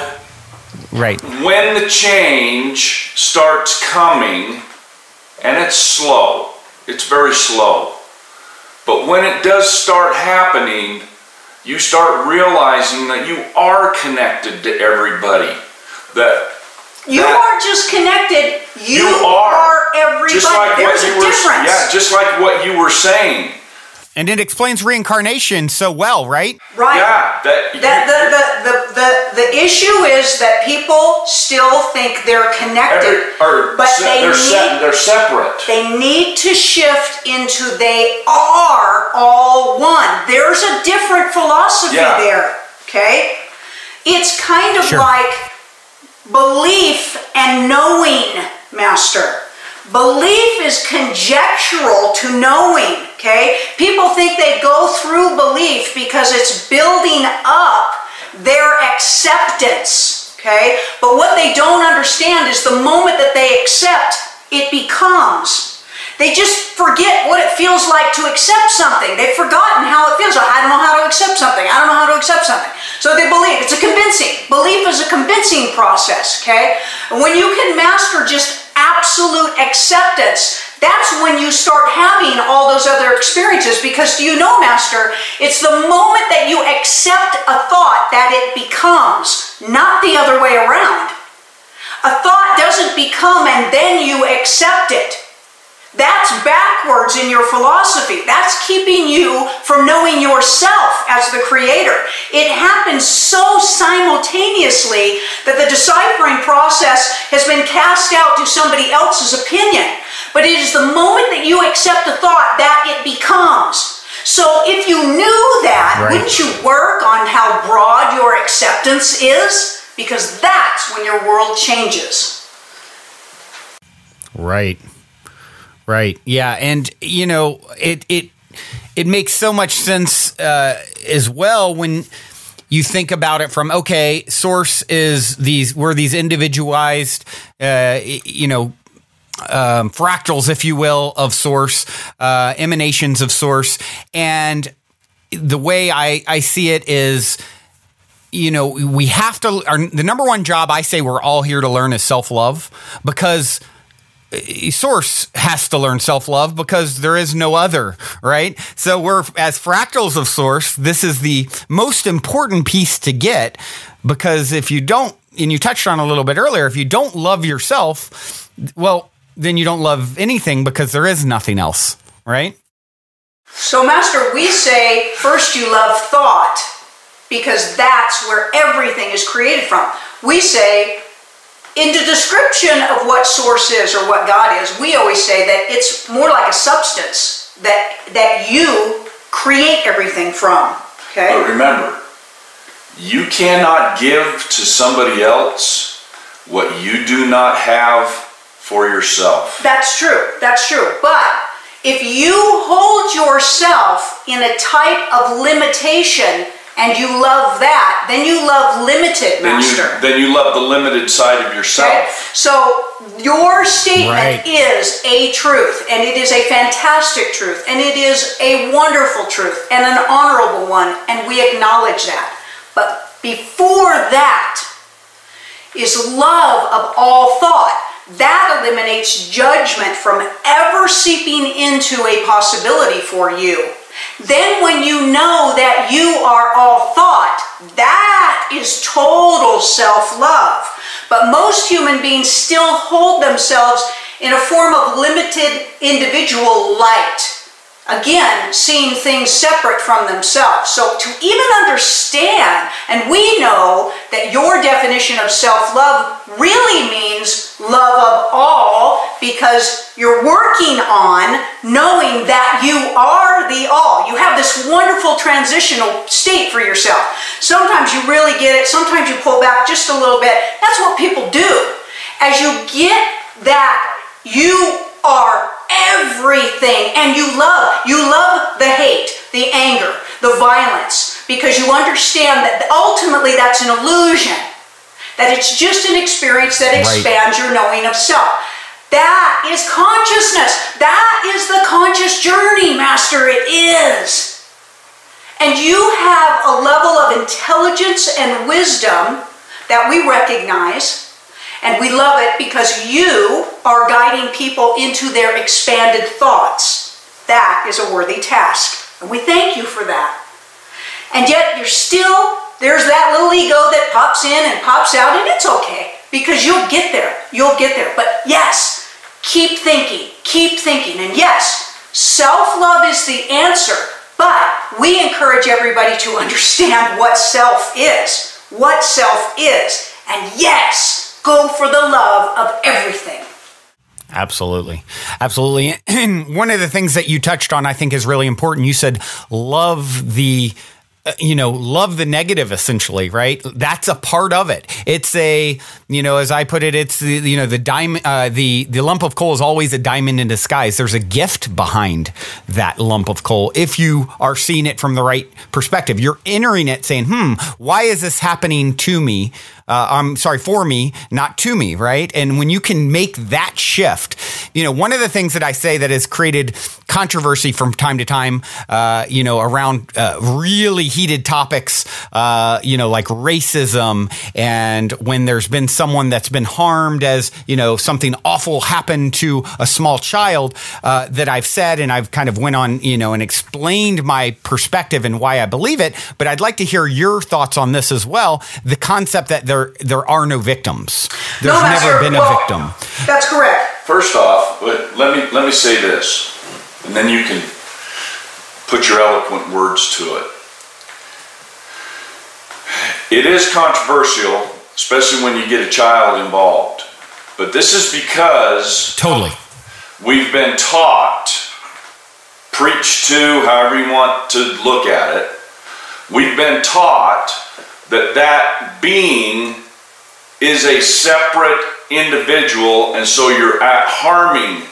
when the change starts coming, and it's slow, it's very slow, but when it does start happening, you start realizing that you are connected to everybody. You aren't just connected, you are everybody. Just like There's a difference. Yeah, just like what you were saying. And it explains reincarnation so well, right? Right. Yeah. The issue is that people still think they're connected, but they're separate. They need to shift into they are all one. There's a different philosophy there, okay? It's kind of like belief and knowing, Master. Belief is conjectural to knowing, okay? People think they go through belief because it's building up their acceptance, okay? But what they don't understand is the moment that they accept, it becomes. They just forget what it feels like to accept something. They've forgotten how it feels like. I don't know how to accept something. I don't know how to accept something. So they believe. It's a convincing. Belief is a convincing process, okay? And when you can master just absolute acceptance, that's when you start having all those other experiences. Because do you know, Master, it's the moment that you accept a thought that it becomes, not the other way around. A thought doesn't become and then you accept it. That's backwards in your philosophy. That's keeping you from knowing yourself as the creator. It happens so simultaneously that the deciphering process has been cast out to somebody else's opinion. But it is the moment that you accept a thought that it becomes. So if you knew that, wouldn't you work on how broad your acceptance is? Because that's when your world changes. Right. Yeah, and you know, it makes so much sense as well when you think about it from, okay, source is we're these individualized, fractals, if you will, of source, emanations of source. And the way I see it is, you know, we have to, the number one job I say we're all here to learn is self-love, because source has to learn self-love because there is no other, right? So we're, as fractals of source, this is the most important piece to get, because if you don't, and you touched on a little bit earlier, if you don't love yourself, well, then you don't love anything, because there is nothing else, right? So, Master, we say first you love thought, because that's where everything is created from. We say, in the description of what source is or what God is, we always say that it's more like a substance that you create everything from. Okay? But remember, you cannot give to somebody else what you do not have for yourself. That's true. That's true. But if you hold yourself in a type of limitation and you love that, then you love limited, Master. Then you love the limited side of yourself. Okay? So your statement is a truth, and it is a fantastic truth, and it is a wonderful truth, and an honorable one, and we acknowledge that. But before that is love of all thought. that eliminates judgment from ever seeping into a possibility for you. Then when you know that you are all thought, that is total self-love. But most human beings still hold themselves in a form of limited individual light. Again, seeing things separate from themselves. So to even understand, and we know that your definition of self-love really means love of all, because you're working on knowing that you are the all. You have this wonderful transitional state for yourself. Sometimes you really get it, sometimes you pull back just a little bit. That's what people do. As you get that you are everything, and you love the hate, the anger, the violence, because you understand that ultimately that's an illusion, that it's just an experience that expands your knowing of self. That is consciousness. That is the conscious journey, Master. It is. And you have a level of intelligence and wisdom that we recognize. And we love it because you are guiding people into their expanded thoughts. That is a worthy task. And we thank you for that. And yet there's that little ego that pops in and pops out, and it's okay, because you'll get there. You'll get there. But yes, keep thinking. Keep thinking. And yes, self-love is the answer. But we encourage everybody to understand what self is. What self is. And yes, go for the love of everything. Absolutely. Absolutely. And one of the things that you touched on, I think, is really important. You said love the negative, essentially, right? That's a part of it. It's as I put it, it's the diamond, the lump of coal is always a diamond in disguise. There's a gift behind that lump of coal. If you are seeing it from the right perspective, you're entering it saying, why is this happening to me? For me, not to me, right? And when you can make that shift, one of the things that I say that has created controversy from time to time, around really heated topics, like racism, and when there's been someone that's been harmed, as something awful happened to a small child, that I've said, and I've kind of went on, and explained my perspective and why I believe it. But I'd like to hear your thoughts on this as well. The concept that there are no victims. There's never been a victim. That's correct. First off, let me say this, and then you can put your eloquent words to it. It is controversial, especially when you get a child involved. But this is because we've been taught, preached to, however you want to look at it, we've been taught that being is a separate individual, and so you're harming.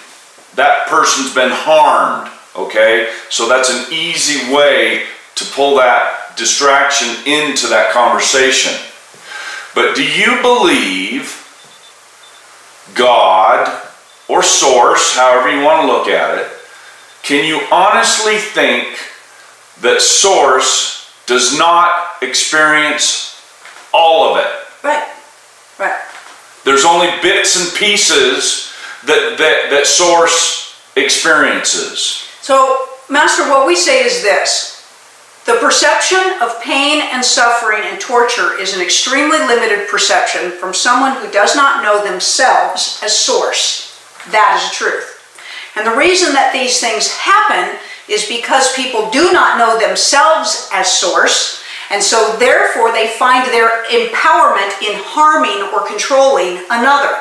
That person's been harmed, okay? So that's an easy way to pull that distraction into that conversation. But do you believe God or source, however you want to look at it, can you honestly think that source does not experience all of it? Right. There's only bits and pieces that source experiences. So, Master, what we say is this. The perception of pain and suffering and torture is an extremely limited perception from someone who does not know themselves as source. That is the truth. And the reason that these things happen is because people do not know themselves as source, and so therefore they find their empowerment in harming or controlling another.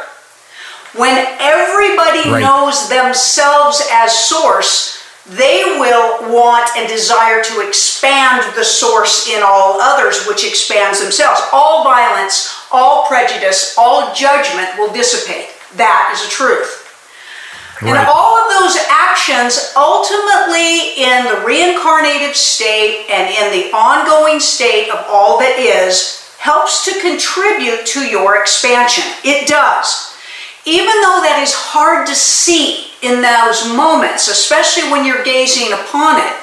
When everybody knows themselves as source, they will want and desire to expand the source in all others, which expands themselves. All violence, all prejudice, all judgment will dissipate. That is the truth. And all of those actions ultimately in the reincarnated state and in the ongoing state of all that is helps to contribute to your expansion. It does. Even though that is hard to see in those moments, especially when you're gazing upon it,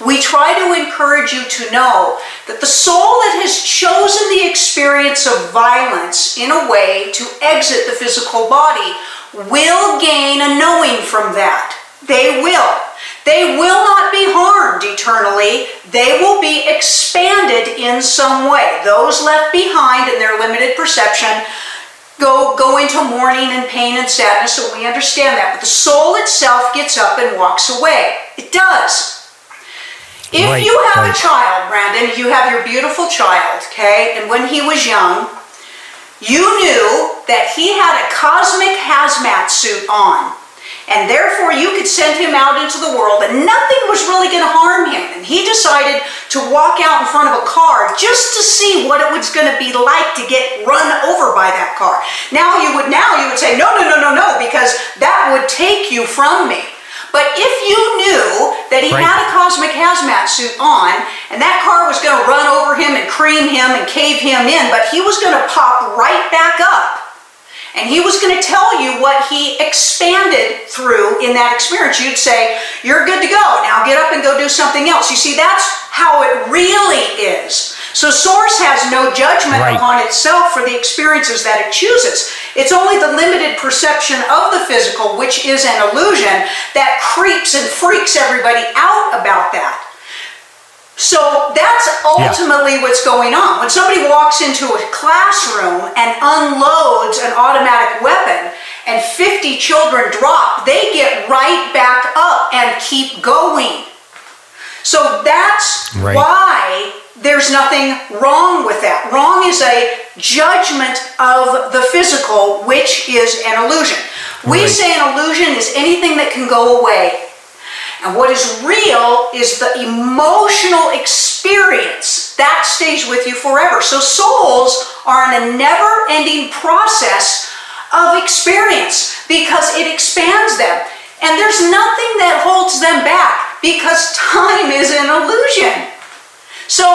We try to encourage you to know that the soul that has chosen the experience of violence in a way to exit the physical body will gain a knowing from that. They will. They will not be harmed eternally. They will be expanded in some way. Those left behind in their limited perception go into mourning and pain and sadness, so we understand that. But the soul itself gets up and walks away. It does. If you have a child, Brandon, you have your beautiful child, okay, and when he was young, you knew that he had a cosmic hazmat suit on. And therefore, you could send him out into the world and nothing was really going to harm him. And he decided to walk out in front of a car just to see what it was going to be like to get run over by that car. Now you would say, no, because that would take you from me. But if you knew that he had a cosmic hazmat suit on and that car was going to run over him and cream him and cave him in, but he was going to pop right back up, and he was going to tell you what he expanded through in that experience, you'd say, you're good to go. Now get up and go do something else. You see, that's how it really is. So Source has no judgment upon itself for the experiences that it chooses. It's only the limited perception of the physical, which is an illusion, that creeps and freaks everybody out about that. So that's ultimately what's going on. When somebody walks into a classroom and unloads an automatic weapon and 50 children drop, they get right back up and keep going. So that's why there's nothing wrong with that. Wrong is a judgment of the physical, which is an illusion. We say an illusion is anything that can go away. And what is real is the emotional experience that stays with you forever. So souls are in a never-ending process of experience because it expands them. And there's nothing that holds them back because time is an illusion. So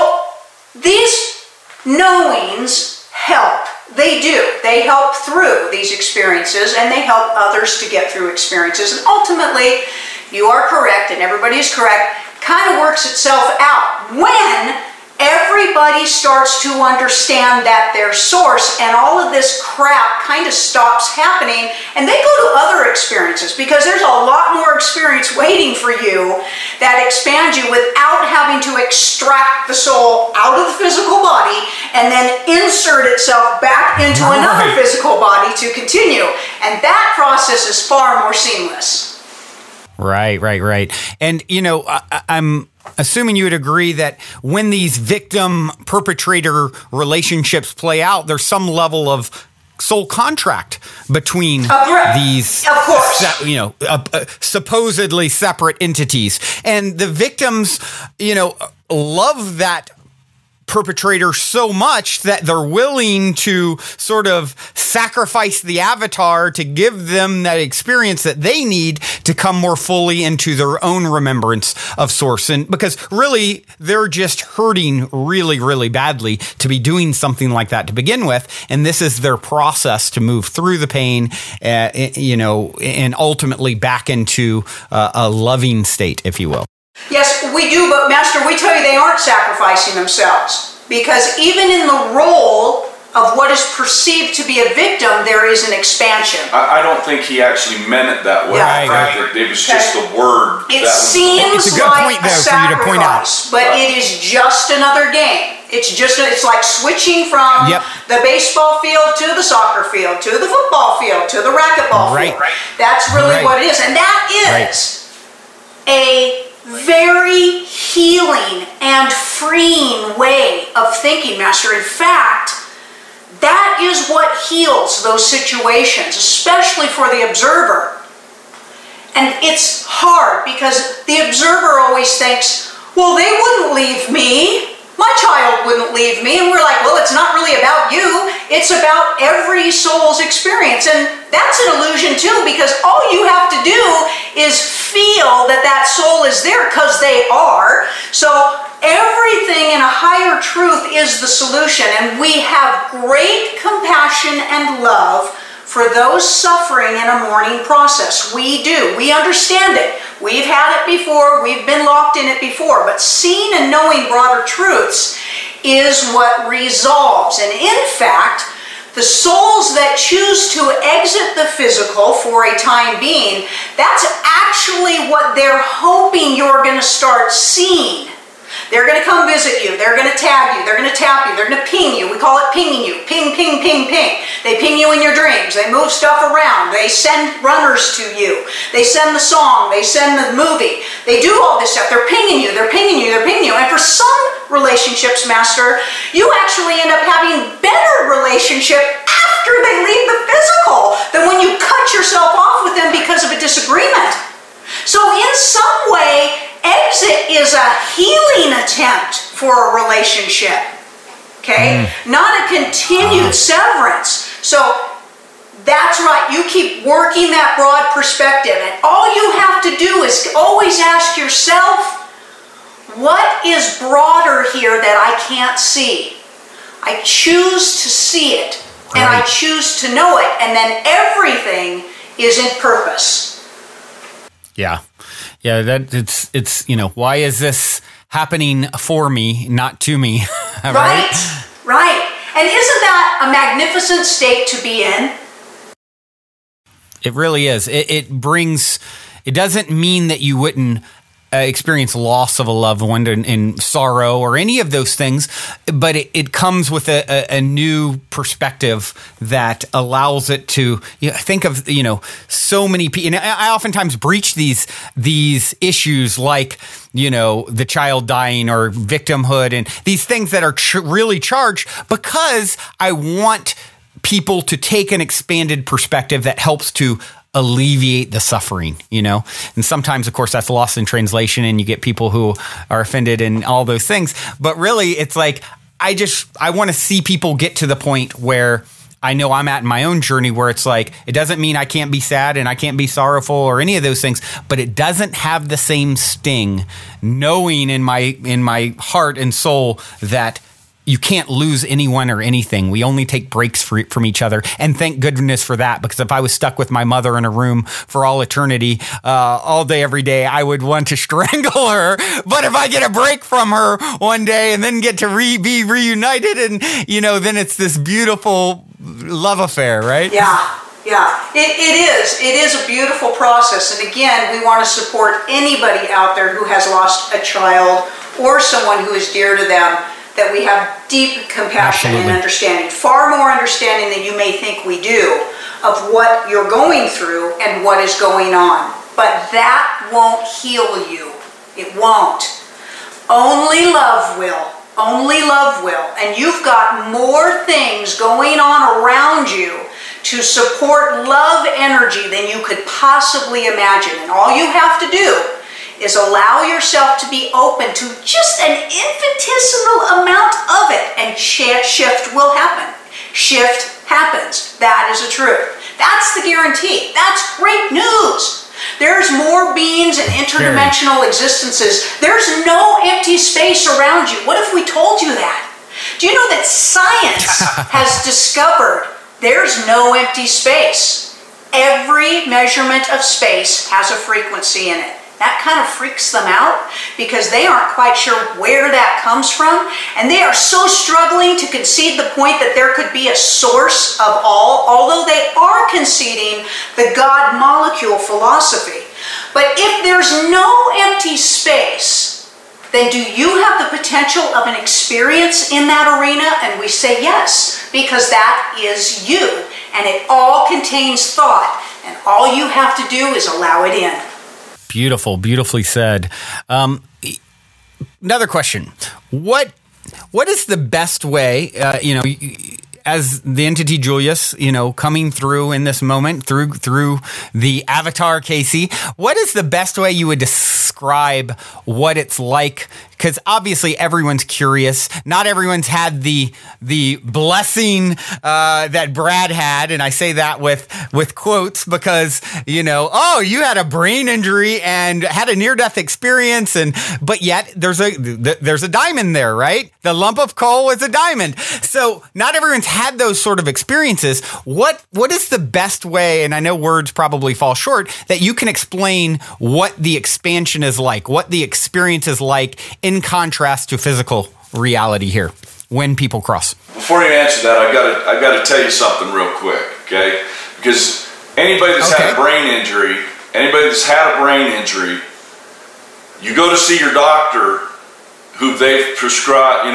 these knowings help. They do. They help through these experiences and they help others to get through experiences. And ultimately, you are correct, and everybody is correct, kind of works itself out when everybody starts to understand that their source and all of this crap kind of stops happening and they go to other experiences because there's a lot more experience waiting for you that expands you without having to extract the soul out of the physical body and then insert itself back into another physical body to continue. And that process is far more seamless. Right. And, you know, I'm assuming you would agree that when these victim-perpetrator relationships play out, there's some level of soul contract between these, supposedly separate entities. And the victims, love that perpetrator so much that they're willing to sort of sacrifice the avatar to give them that experience that they need to come more fully into their own remembrance of Source. And because really they're just hurting really, really badly to be doing something like that to begin with. And this is their process to move through the pain, and ultimately back into a loving state, if you will. Yes, we do, but Master, we tell you they aren't sacrificing themselves. Because even in the role of what is perceived to be a victim, there is an expansion. I don't think he actually meant it that way. It was just a word. It seems like a sacrifice, but it is just another game. It's like switching from the baseball field to the soccer field, to the football field, to the racquetball field. That's really what it is. And that is a very healing and freeing way of thinking, Master. In fact, that is what heals those situations, especially for the observer. And it's hard because the observer always thinks, well, they wouldn't leave me. My child wouldn't leave me. And we're like, well, it's not really about you. It's about every soul's experience. And that's an illusion too, because all you have to do is feel that that soul is there, because they are. So everything in a higher truth is the solution. And we have great compassion and love for those suffering in a mourning process. We do. We understand it. We've had it before, we've been locked in it before, but seeing and knowing broader truths is what resolves. And in fact, the souls that choose to exit the physical for a time being, that's actually what they're hoping you're going to start seeing. They're going to come visit you. They're going to tag you. They're going to tap you. They're going to ping you. We call it pinging you. Ping, ping, ping, ping. They ping you in your dreams. They move stuff around. They send runners to you. They send the song. They send the movie. They do all this stuff. They're pinging you. They're pinging you. They're pinging you. And for some relationships, Master, you actually end up having better relationship after they leave the physical than when you cut yourself off with them because of a disagreement. So in some way, exit is a healing attempt for a relationship, okay? Not a continued severance. So that's right, you keep working that broad perspective, and all you have to do is always ask yourself, what is broader here that I can't see? I choose to see it, and I choose to know it, and then everything is in purpose. Yeah. Yeah, that it's why is this happening for me, not to me? Right? Right. And isn't that a magnificent state to be in? It really is. It doesn't mean that you wouldn't experience loss of a loved one and sorrow or any of those things, but it comes with a new perspective that allows it to think of so many people. And I oftentimes breach these issues like the child dying or victimhood and these things that are really charged because I want people to take an expanded perspective that helps to alleviate the suffering, and sometimes, of course, that's lost in translation and you get people who are offended and all those things. But really, it's like, I want to see people get to the point where I know I'm at in my own journey where it's like, it doesn't mean I can't be sad and I can't be sorrowful or any of those things, but it doesn't have the same sting knowing in my heart and soul that you can't lose anyone or anything. We only take breaks from each other. And thank goodness for that, because if I was stuck with my mother in a room for all eternity, all day, every day, I would want to strangle her. But if I get a break from her one day and then get to be reunited and, then it's this beautiful love affair, right? Yeah. Yeah, it is a beautiful process. And again, we want to support anybody out there who has lost a child or someone who is dear to them, that we have deep compassion and understanding, far more understanding than you may think we do, of what you're going through and what is going on. But that won't heal you. It won't. Only love will. Only love will. And you've got more things going on around you to support love energy than you could possibly imagine. And all you have to do is allow yourself to be open to just an infinitesimal amount of it, and shift will happen. Shift happens. That is a truth. That's the guarantee. That's great news. There's more beings and interdimensional existences. There's no empty space around you. What if we told you that? Do you know that science has discovered there's no empty space? Every measurement of space has a frequency in it. That kind of freaks them out because they aren't quite sure where that comes from, and they are so struggling to concede the point that there could be a source of all, although they are conceding the God molecule philosophy. But if there's no empty space, then do you have the potential of an experience in that arena? And we say yes, because that is you, and it all contains thought, and all you have to do is allow it in. Beautiful, beautifully said. Another question: What is the best way? As the entity Julius, coming through in this moment through the avatar Kasey, what is the best way you would describe what it's like? Because obviously everyone's curious. Not everyone's had the blessing that Brad had, and I say that with quotes because you had a brain injury and had a near-death experience, but yet there's a diamond there, right? The lump of coal is a diamond. So not everyone's had those sort of experiences. What is the best way? And I know words probably fall short, that you can explain what the expansion is like, what the experience is like in contrast to physical reality here when people cross. Before you answer that, I got to tell you something real quick, okay? Because anybody that's had a brain injury, you go to see your doctor who they've prescribed,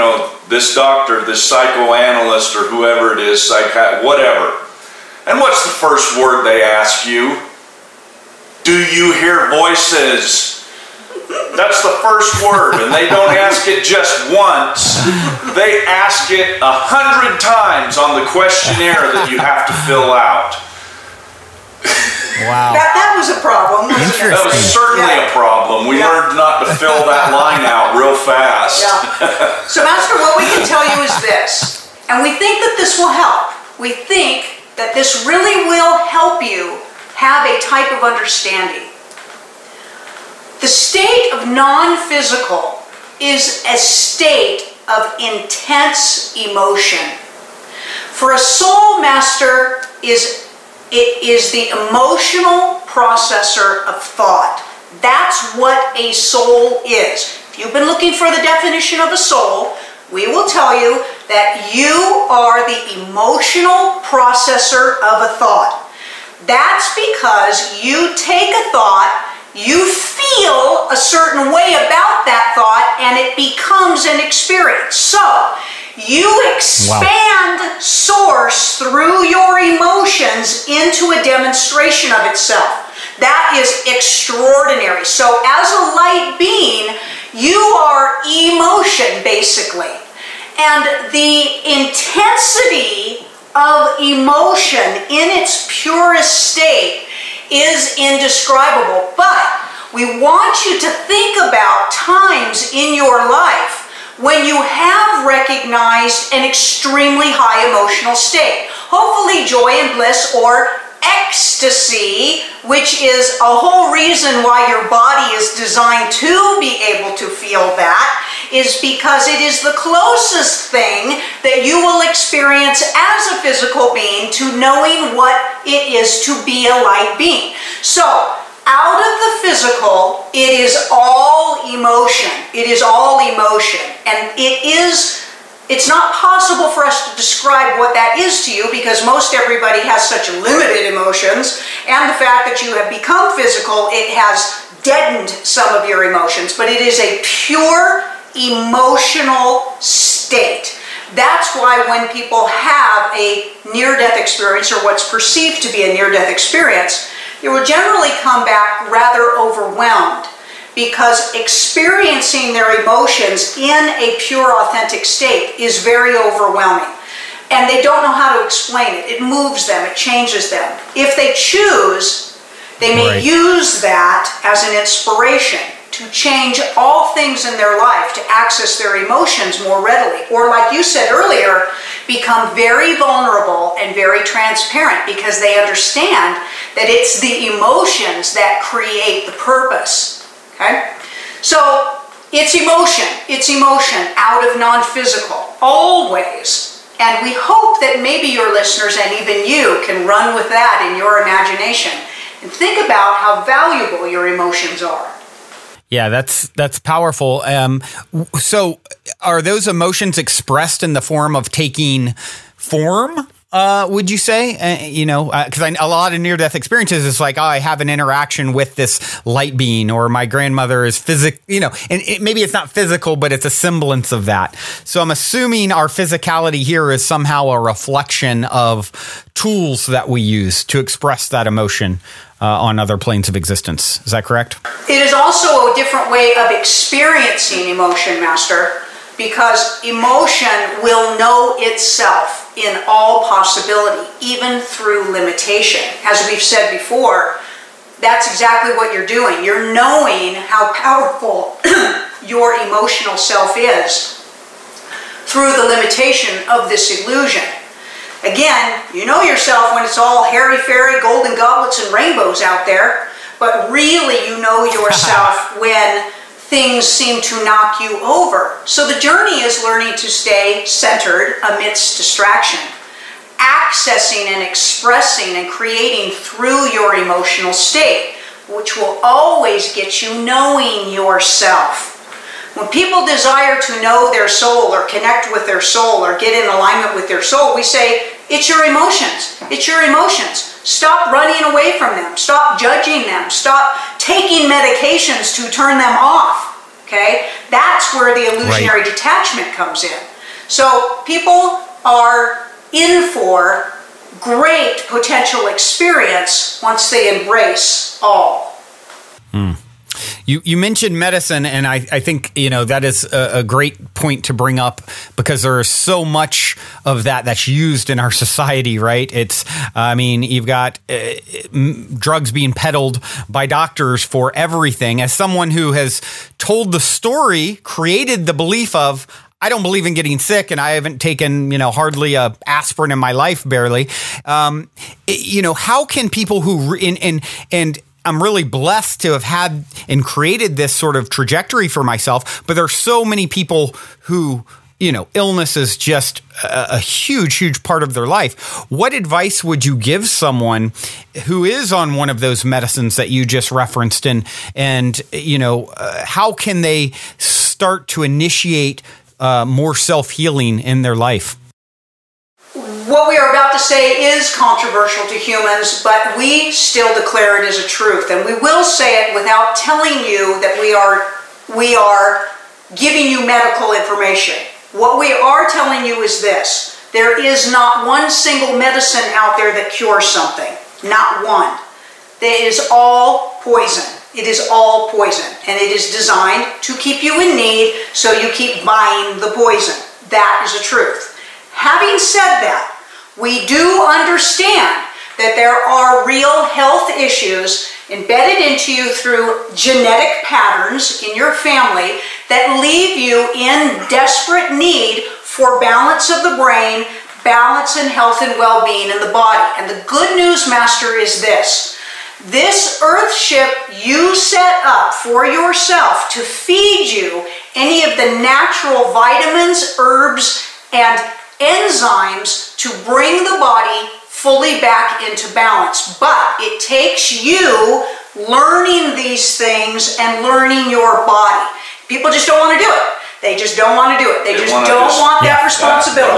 this doctor, this psychoanalyst or whoever it is, whatever. And what's the first word they ask you? Do you hear voices? That's the first word, and they don't ask it just once. They ask it 100 times on the questionnaire that you have to fill out. Wow. That was a problem, wasn't it? That was certainly a problem. We learned not to fill that line out real fast. Yeah. So, Master, what we can tell you is this, and we think that this will help. We think that this really will help you have a type of understanding. The state of non-physical is a state of intense emotion. For a soul, Master, it is the emotional processor of thought. That's what a soul is. If you've been looking for the definition of a soul, we will tell you that you are the emotional processor of a thought. That's because you take a thought, you feel a certain way about that thought, and it becomes an experience. So, you expand source through your emotions into a demonstration of itself. That is extraordinary. So, as a light being, you are emotion, basically. And the intensity of emotion in its purest state is indescribable. But we want you to think about times in your life when you have recognized an extremely high emotional state. Hopefully joy and bliss or ecstasy, which is a whole reason why your body is designed to be able to feel that, is because it is the closest thing that you will experience as a physical being to knowing what it is to be a light being. So, out of the physical, it is all emotion. It is all emotion. And it's not possible for us to describe what that is to you because most everybody has such limited emotions, and the fact that you have become physical, it has deadened some of your emotions, but it is a pure emotional state. That's why when people have a near-death experience or what's perceived to be a near-death experience, they will generally come back rather overwhelmed because experiencing their emotions in a pure, authentic state is very overwhelming. And they don't know how to explain it. It moves them, it changes them. If they choose, they may use that as an inspiration to change all things in their life, to access their emotions more readily. Or like you said earlier, become very vulnerable and very transparent because they understand that it's the emotions that create the purpose. Okay? So, it's emotion out of non-physical, always. And we hope that maybe your listeners and even you can run with that in your imagination and think about how valuable your emotions are. Yeah, that's powerful. So are those emotions expressed in the form of taking form? Would you say, because a lot of near-death experiences is like, I have an interaction with this light being, or my grandmother is and maybe it's not physical, but it's a semblance of that. So I'm assuming our physicality here is somehow a reflection of tools that we use to express that emotion on other planes of existence. Is that correct? It is also a different way of experiencing emotion, Master, because emotion will know itself in all possibility, even through limitation. As we've said before, That's exactly what you're doing. You're knowing how powerful your emotional self is through the limitation of this illusion. Again, you know yourself when it's all hairy-fairy, golden goblets and rainbows out there, but really you know yourself when things seem to knock you over. So the journey is learning to stay centered amidst distraction, accessing and expressing and creating through your emotional state, which will always get you knowing yourself. When people desire to know their soul or connect with their soul or get in alignment with their soul, we say, it's your emotions. It's your emotions. Stop running away from them. Stop judging them. Stop taking medications to turn them off. Okay? That's where the illusionary detachment comes in. So people are in for great potential experience once they embrace all. You mentioned medicine, and I think, that is a great point to bring up, because there is so much of that's used in our society, right? You've got drugs being peddled by doctors for everything. As someone who has told the story, created the belief of, I don't believe in getting sick, and I haven't taken, hardly a aspirin in my life, barely. How can people who, and I'm really blessed to have had and created this sort of trajectory for myself, but there are so many people who, illness is just a huge, huge part of their life. What advice would you give someone who is on one of those medicines that you just referenced, and how can they start to initiate more self-healing in their life? What we are about to say is controversial to humans, but we still declare it as a truth. And we will say it without telling you that we are giving you medical information. What we are telling you is this. There is not one single medicine out there that cures something. Not one. It is all poison. It is all poison. And it is designed to keep you in need, so you keep buying the poison. That is a truth. Having said that, we do understand that there are real health issues embedded into you through genetic patterns in your family that leave you in desperate need for balance of the brain, balance and health and well-being in the body. And the good news, Master, is this. This earth ship you set up for yourself to feed you any of the natural vitamins, herbs, and enzymes to bring the body fully back into balance. But it takes you learning these things and learning your body. People just don't want to do it. They just don't want to do it. They just don't want that responsibility.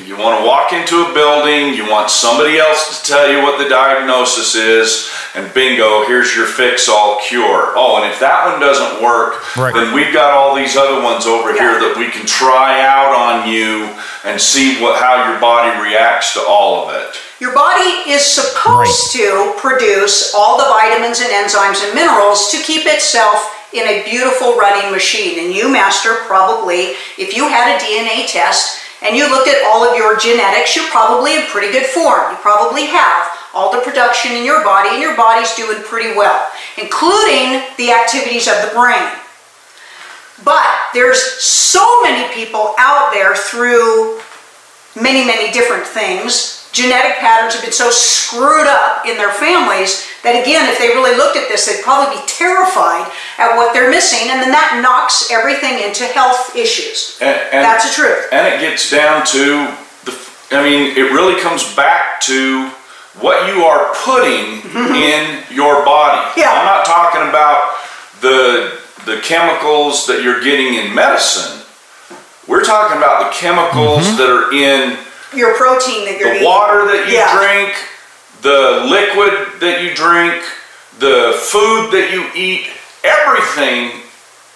You want to walk into a building, you want somebody else to tell you what the diagnosis is, and bingo, here's your fix-all cure. Oh, and if that one doesn't work, then we've got all these other ones over here that we can try out on you and see how your body reacts to all of it. Your body is supposed to produce all the vitamins and enzymes and minerals to keep itself in a beautiful running machine. And you, Master, probably, if you had a DNA test and you looked at all of your genetics, you're probably in pretty good form. You probably have all the production in your body, and your body's doing pretty well, including the activities of the brain. But there's so many people out there through many, many different things. Genetic patterns have been so screwed up in their families that, again, if they really looked at this, they'd probably be terrified at what they're missing, and then that knocks everything into health issues. And that's the truth. And it gets down to, it really comes back to what you are putting in your body. Yeah. I'm not talking about the chemicals that you're getting in medicine. We're talking about the chemicals that are in your protein that you're eating. The water that you drink, the liquid that you drink, the food that you eat, everything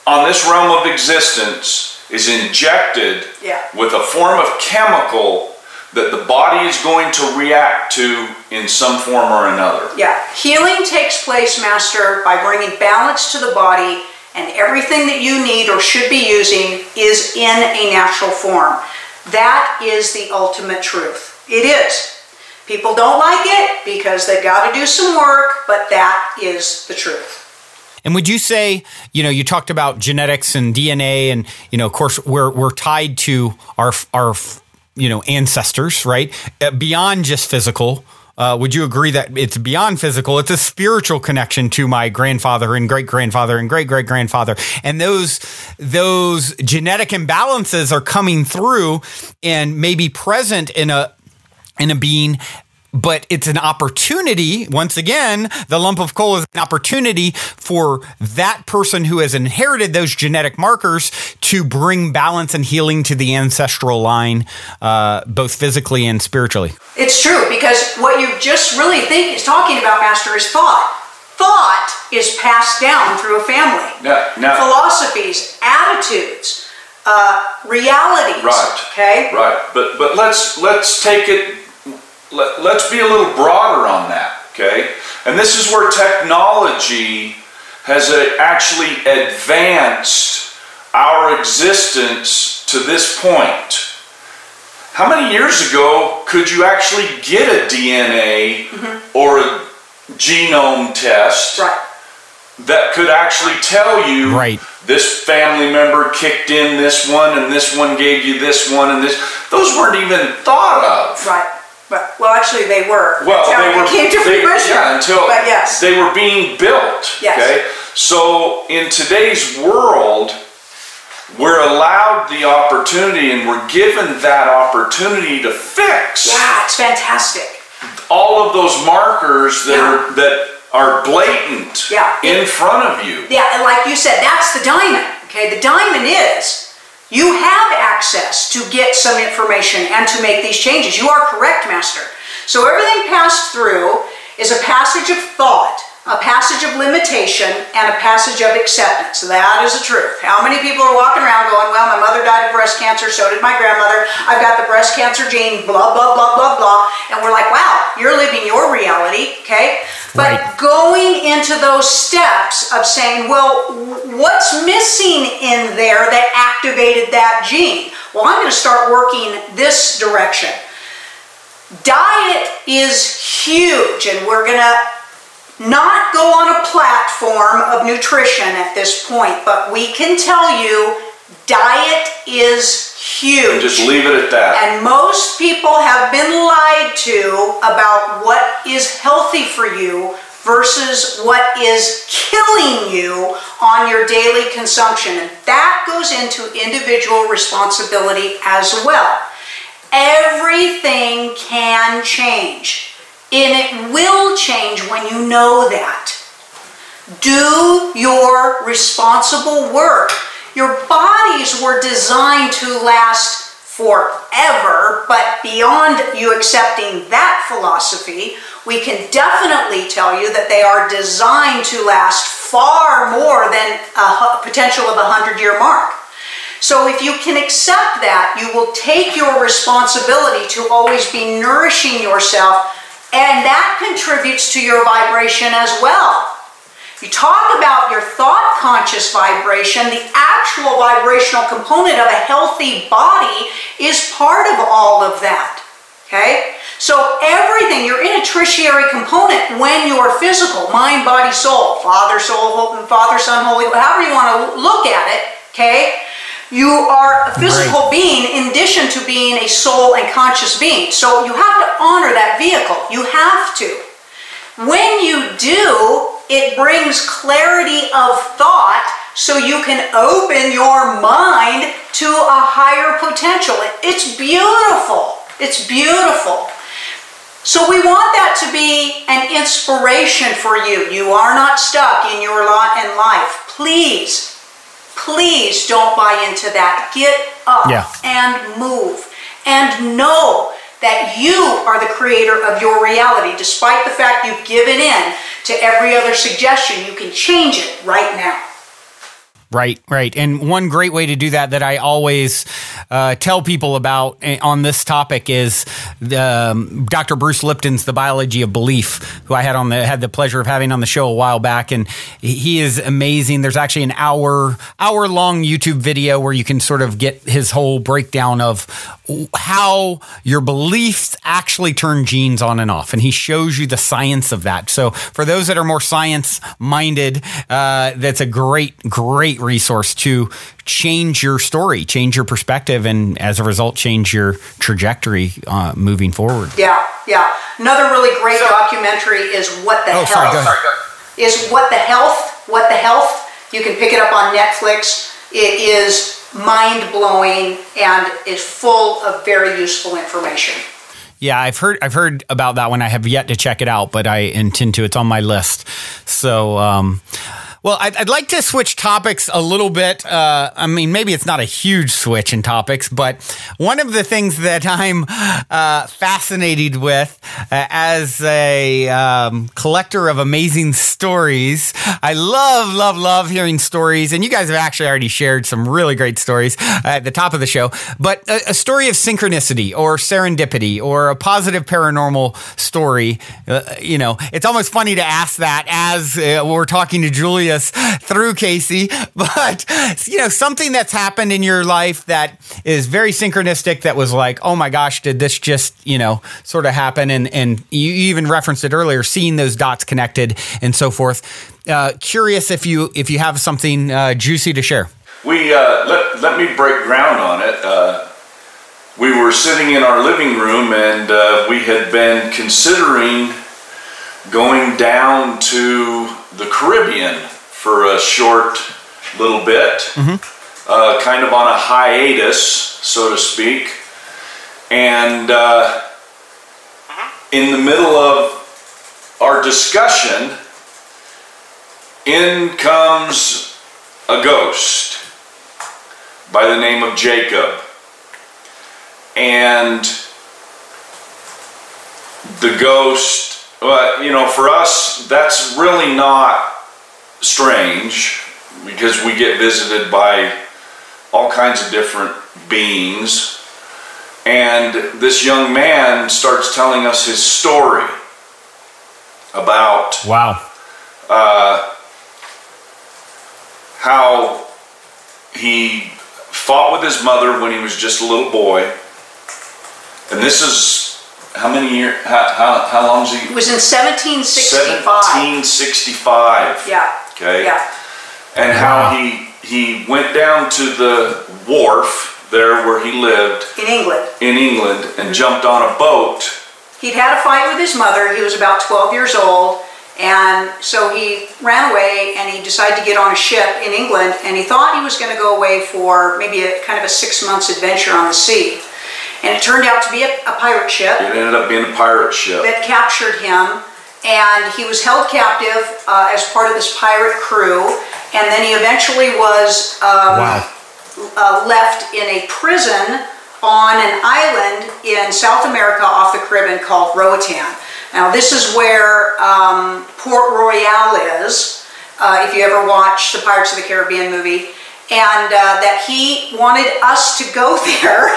on this realm of existence is injected with a form of chemical that the body is going to react to in some form or another. Yeah. Healing takes place, Master, by bringing balance to the body, and everything that you need or should be using is in a natural form. That is the ultimate truth. It is. People don't like it because they've got to do some work, but that is the truth. And would you say, you talked about genetics and DNA, and of course we're tied to our ancestors, right? Beyond just physical. Would you agree that it's beyond physical? It's a spiritual connection to my grandfather and great-grandfather and great-great-grandfather. And those genetic imbalances are coming through and maybe present in a being, but it's an opportunity. Once again, the lump of coal is an opportunity for that person who has inherited those genetic markers to bring balance and healing to the ancestral line, both physically and spiritually. It's true, because what you just really think is talking about, Master, is thought. Thought is passed down through a family. Now, philosophies, attitudes, realities. Right. Okay. Right. But let's take it. Let's be a little broader on that. Okay. And this is where technology has actually advanced our existence to this point. How many years ago could you actually get a DNA or a genome test that could actually tell you this family member kicked in this one and this one gave you this one and this? Those weren't even thought of. Right. Well, actually they were. Well, until they came to fruition. Yeah, until yes. they were being built. Yes. Okay. So in today's world, we're allowed the opportunity, and we're given that opportunity to fix. Yeah, it's fantastic. All of those markers that are blatant in front of you. Yeah, and like you said, that's the diamond. Okay, the diamond is you have access to get some information and to make these changes. You are correct, Master. So everything passed through is a passage of thought, a passage of limitation, and a passage of acceptance. That is the truth. How many people are walking around going, well, my mother died of breast cancer, so did my grandmother, I've got the breast cancer gene, blah, blah, blah, blah, blah. And we're like, wow, you're living your reality, okay? But going into those steps of saying, well, what's missing in there that activated that gene? Well, I'm going to start working this direction. Diet is huge, and we're going to not go on a platform of nutrition at this point, but we can tell you diet is huge. And just leave it at that. And most people have been lied to about what is healthy for you versus what is killing you on your daily consumption. And that goes into individual responsibility as well. Everything can change. And it will change when you know that. Do your responsible work. Your bodies were designed to last forever, but beyond you accepting that philosophy, we can definitely tell you that they are designed to last far more than a potential of 100-year mark. So if you can accept that, you will take your responsibility to always be nourishing yourself, and that contributes to your vibration as well. You talk about your thought conscious vibration, the actual vibrational component of a healthy body is part of all of that. Okay? So everything, you're in a tertiary component when you're physical, mind, body, soul, Father, soul, Father, Son, Holy, however you want to look at it, okay? You are a physical being in addition to being a soul and conscious being. So you have to honor that vehicle. You have to. When you do, it brings clarity of thought so you can open your mind to a higher potential. It's beautiful. It's beautiful. So we want that to be an inspiration for you. You are not stuck in your lot in life. Please don't buy into that. Get up and move. And know that you are the creator of your reality. Despite the fact you've given in to every other suggestion, you can change it right now. Right. And one great way to do that I always tell people about on this topic is Dr. Bruce Lipton's The Biology of Belief, who I had the pleasure of having on the show a while back, and he is amazing. There's actually an hour-long YouTube video where you can sort of get his whole breakdown of how your beliefs actually turn genes on and off, and he shows you the science of that. So for those that are more science-minded, that's a great resource to change your story, change your perspective, and as a result, change your trajectory moving forward. Yeah. Another really great documentary is What the Health. What the Health. You can pick it up on Netflix. It is mind-blowing and is full of very useful information. Yeah, I've heard about that one. I have yet to check it out, but I intend to. It's on my list. So, well, I'd like to switch topics a little bit. I mean, maybe it's not a huge switch in topics, but one of the things that I'm fascinated with as a collector of amazing stories, I love hearing stories. And you guys have actually already shared some really great stories at the top of the show. But a story of synchronicity or serendipity or a positive paranormal story, it's almost funny to ask that as we're talking to Julius through Kasey, but something that's happened in your life that is very synchronistic, that was like, oh my gosh, did this just sort of happen? And you even referenced it earlier, seeing those dots connected and so forth. Curious if you have something juicy to share. We let me break ground on it. We were sitting in our living room, and we had been considering going down to the Caribbean for a short little bit, kind of on a hiatus, so to speak. And in the middle of our discussion, in comes a ghost by the name of Jacob. And the ghost, for us, that's really not strange, because we get visited by all kinds of different beings. And this young man starts telling us his story about how he fought with his mother when he was just a little boy. And this is how many years? How long is he? It was in 1765. 1765. Yeah. Okay. Yeah. And how he went down to the wharf there where he lived In England. And jumped on a boat. He'd had a fight with his mother. He was about 12 years old. And so he ran away, and he decided to get on a ship in England, and he thought he was going to go away for maybe a kind of a 6 months adventure on the sea. And it turned out to be a pirate ship. It ended up being a pirate ship that captured him, and he was held captive as part of this pirate crew, and then he eventually was left in a prison on an island in South America off the Caribbean called Roatan. Now this is where Port Royal is, if you ever watch the Pirates of the Caribbean movie, and that he wanted us to go there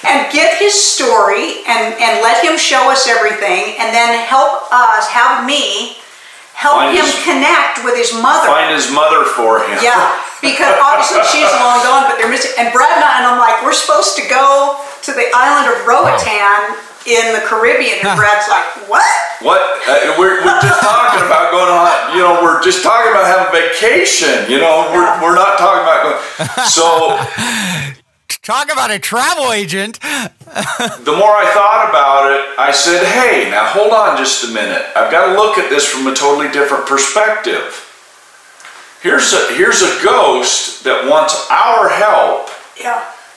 and get his story and let him show us everything, and then help him connect with his mother. Find his mother for him. Yeah, because obviously she's long gone, but they're missing. And Brad and I'm like, we're supposed to go to the island of Roatan in the Caribbean, and Brad's like, what? What? We're just talking about going on, we're just talking about having vacation, we're not talking about going. So, talk about a travel agent. The more I thought about it, I said, hey, now hold on just a minute. I've got to look at this from a totally different perspective. Here's a ghost that wants our help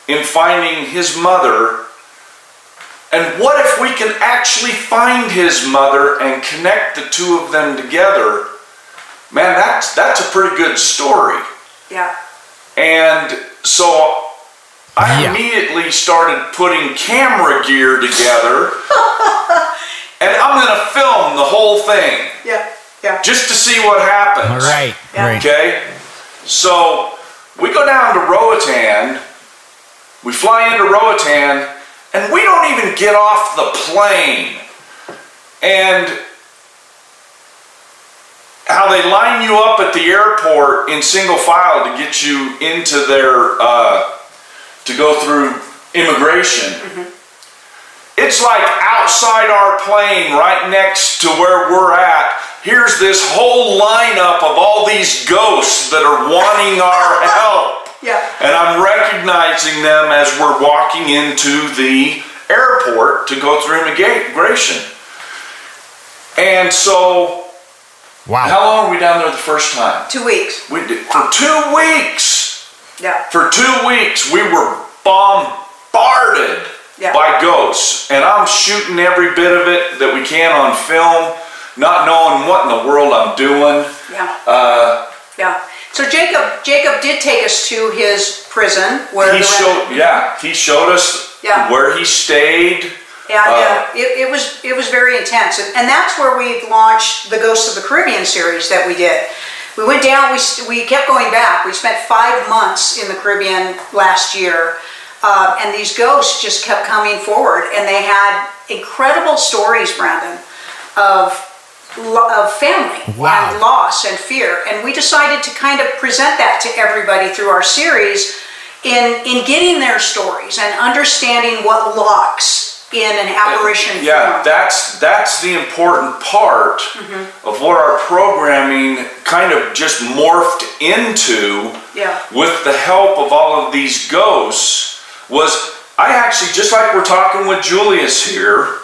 in finding his mother. And what if we can actually find his mother and connect the two of them together? Man, that's a pretty good story. Yeah. And so I immediately started putting camera gear together, and I'm going to film the whole thing. Yeah. Just to see what happens. All right. Okay? So we go down to Roatan, we fly into Roatan, and we don't even get off the plane. And how they line you up at the airport in single file to get you into their, to go through immigration. It's like outside our plane, right next to where we're at, here's this whole lineup of all these ghosts that are wanting our help. Yeah. And I'm recognizing them as we're walking into the airport to go through immigration. And so, wow. How long were we down there the first time? 2 weeks. We did, for 2 weeks. Yeah. For 2 weeks, we were bombarded by ghosts. And I'm shooting every bit of it that we can on film, not knowing what in the world I'm doing. Yeah. Yeah. So Jacob did take us to his prison where he showed us where he stayed. And it was very intense, and that's where we launched the Ghosts of the Caribbean series that we did. We went down, we kept going back. We spent 5 months in the Caribbean last year, and these ghosts just kept coming forward, and they had incredible stories, Brandon, of family and loss and fear. And we decided to kind of present that to everybody through our series in getting their stories and understanding what locks in an apparition form. That's the important part of what our programming kind of just morphed into with the help of all of these ghosts. Was I actually, just like we're talking with Julius here,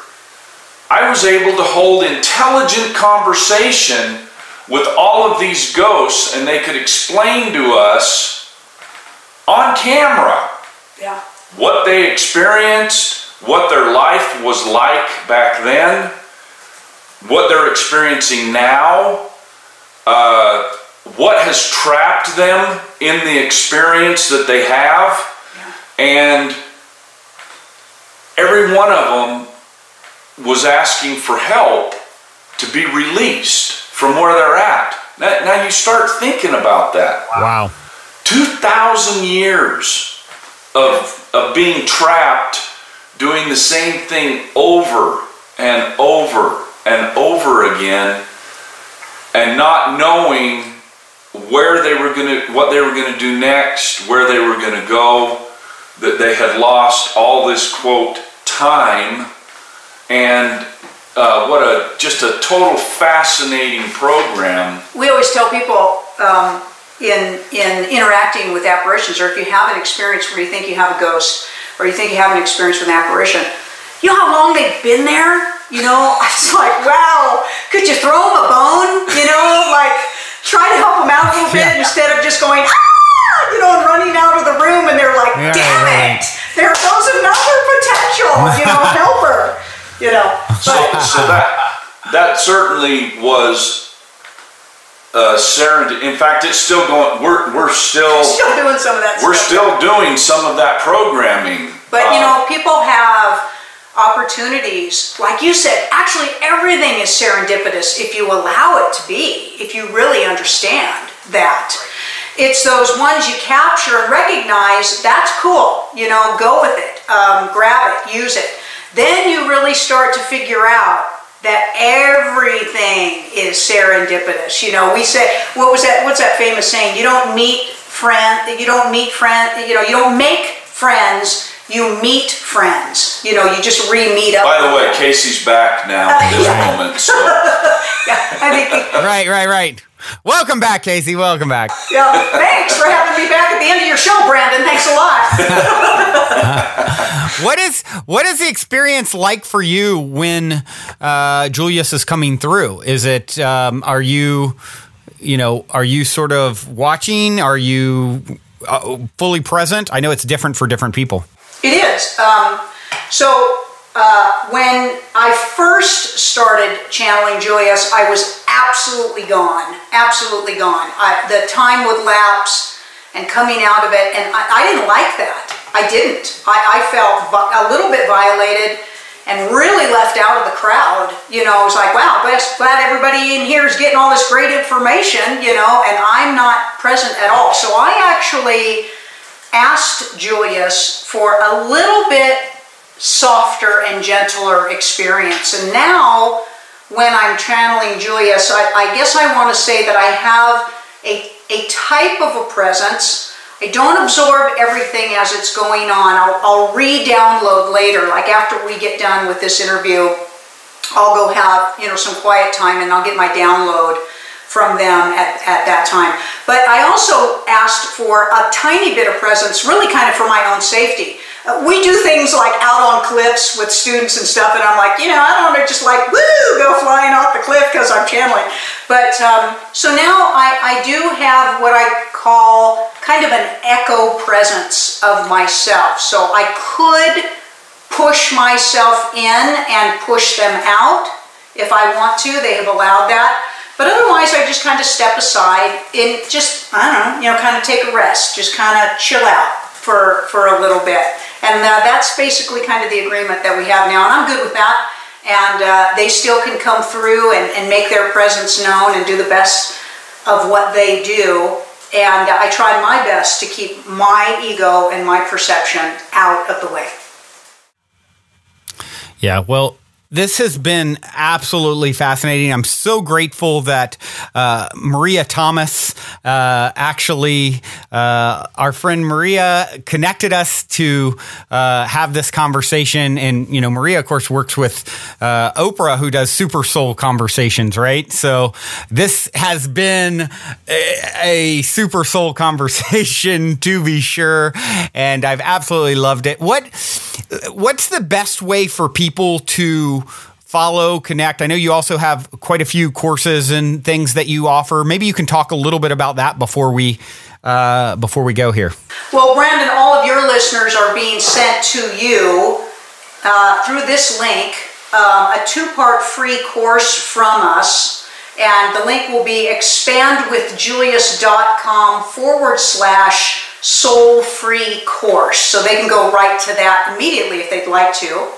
I was able to hold intelligent conversation with all of these ghosts, and they could explain to us on camera what they experienced, what their life was like back then, what they're experiencing now, what has trapped them in the experience that they have, and every one of them was asking for help to be released from where they're at. Now you start thinking about that. Wow. 2,000 years of being trapped, doing the same thing over and over and over again, and not knowing where they were what they were going to do next, where they were going to go, that they had lost all this, quote, time, and just a total fascinating program. We always tell people in interacting with apparitions, or if you have an experience where you think you have a ghost, or you think you have an experience with an apparition, you know how long they've been there? You know, it's like, wow, could you throw them a bone? You know, like, try to help them out a little bit instead of just going, you know, and running out of the room, and they're like, damn it, there goes another potential, you know, helper, you know. So that certainly was serendipity. In fact, it's still going. We're still doing some of that. We're still doing some of that programming. But you know, people have opportunities, like you said. Actually, everything is serendipitous if you allow it to be. If you really understand that. It's those ones you capture and recognize, that's cool, you know, go with it, grab it, use it. Then you really start to figure out that everything is serendipitous. You know, we say, what's that famous saying? You don't make friends, you don't make friends, you meet friends. You know, you just re-meet up. By the way, Kasey's back now at this moment. So. I think Right. Welcome back, Kasey. Welcome back. Yeah, thanks for having me back at the end of your show, Brandon. Thanks a lot. What is the experience like for you when Julius is coming through? Is it are you sort of watching? Are you fully present? I know it's different for different people. It is. When I first started channeling Julius, I was absolutely gone. Absolutely gone. The time would lapse and coming out of it, and I didn't like that. I didn't. I felt a little bit violated, and really left out of the crowd. You know, I was like, wow, glad everybody in here is getting all this great information, you know, and I'm not present at all. So I actually asked Julius for a little bit softer and gentler experience. And now, when I'm channeling Julius, I guess I want to say that I have a type of a presence. I don't absorb everything as it's going on. I'll re-download later, like after we get done with this interview, I'll go have, you know, some quiet time and I'll get my download from them at that time. But I also asked for a tiny bit of presence, really kind of for my own safety. We do things like out on cliffs with students and stuff, and I'm like, you know, I don't want to just like, woo, go flying off the cliff because I'm channeling. But so now I do have what I call kind of an echo presence of myself. So I could push myself in and push them out if I want to. They have allowed that. But otherwise, I just kind of step aside and just, I don't know, you know, kind of take a rest, just kind of chill out for a little bit. And that's basically kind of the agreement that we have now, and I'm good with that. And they still can come through and make their presence known and do the best of what they do. And I try my best to keep my ego and my perception out of the way. Yeah, well, this has been absolutely fascinating. I'm so grateful that Maria Thomas, our friend Maria, connected us to have this conversation. And, you know, Maria, of course, works with Oprah, who does Super Soul Conversations, right? So this has been a Super Soul conversation, to be sure. And I've absolutely loved it. What's the best way for people to follow, connect? I know you also have quite a few courses and things that you offer. Maybe you can talk a little bit about that before we go here. Well, Brandon, all of your listeners are being sent to you through this link, a 2-part free course from us. And the link will be expandwithjulius.com/soul-free course. So they can go right to that immediately if they'd like to.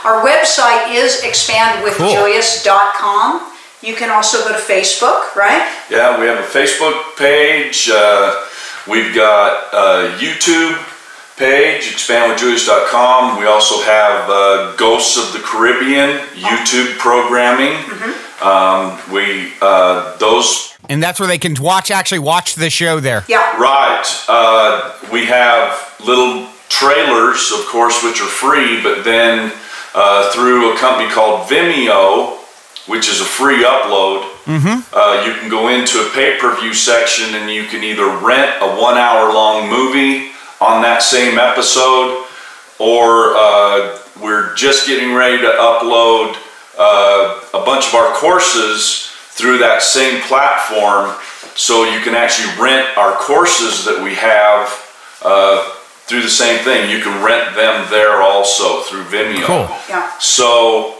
Our website is expandwithjulius.com. You can also go to Facebook, right? Yeah, we have a Facebook page. We've got a YouTube page, expandwithjulius.com. We also have Ghosts of the Caribbean YouTube programming. And that's where they can actually watch the show there. Yeah. Right. We have little trailers, of course, which are free, but then through a company called Vimeo, which is a free upload, you can go into a pay-per-view section and you can either rent a 1-hour-long movie on that same episode, or we're just getting ready to upload a bunch of our courses through that same platform, so you can actually rent our courses that we have through the same thing. You can rent them there also through Vimeo. Cool. Yeah. So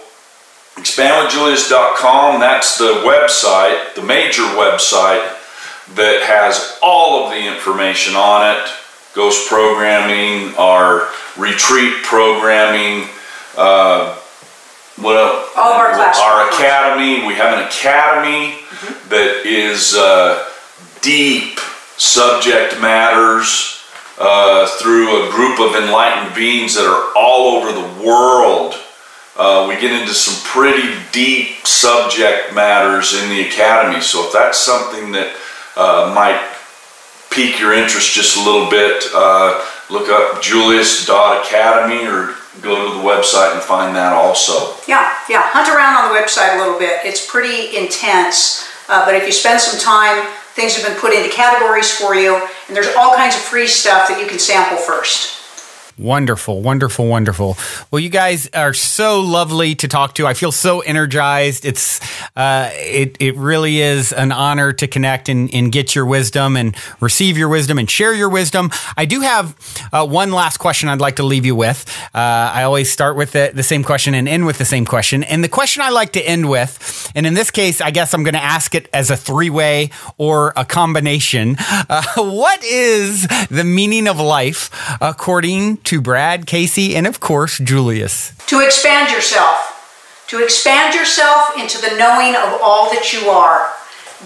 expandwithjulius.com, that's the website, the major website that has all of the information on it. Ghost programming, our retreat programming, what else? All of our classes. Our academy. We have an academy that is deep subject matters through a group of enlightened beings that are all over the world. We get into some pretty deep subject matters in the academy. So if that's something that might pique your interest just a little bit, look up julius.academy or go to the website and find that also. Yeah. Hunt around on the website a little bit. It's pretty intense, but if you spend some time, things have been put into categories for you, and there's all kinds of free stuff that you can sample first. Wonderful, wonderful, wonderful. Well, you guys are so lovely to talk to. I feel so energized. It really is an honor to connect and get your wisdom and receive your wisdom and share your wisdom. I do have one last question I'd like to leave you with. I always start with the same question and end with the same question. And the question I like to end with, and in this case, I guess I'm going to ask it as a 3-way or a combination. What is the meaning of life according to Brad, Kasey, and of course, Julius. To expand yourself. To expand yourself into the knowing of all that you are.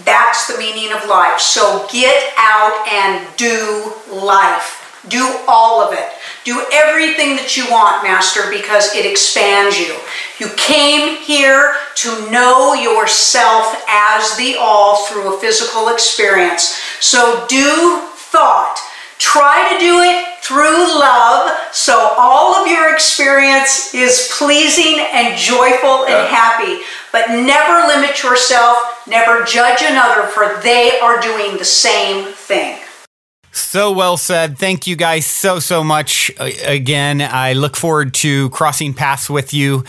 That's the meaning of life. So get out and do life. Do all of it. Do everything that you want, Master, because it expands you. You came here to know yourself as the all through a physical experience. So do thought. Try to do it through love, so all of your experience is pleasing and joyful and happy. But never limit yourself, never judge another, for they are doing the same thing. So well said. Thank you guys so much. Again, I look forward to crossing paths with you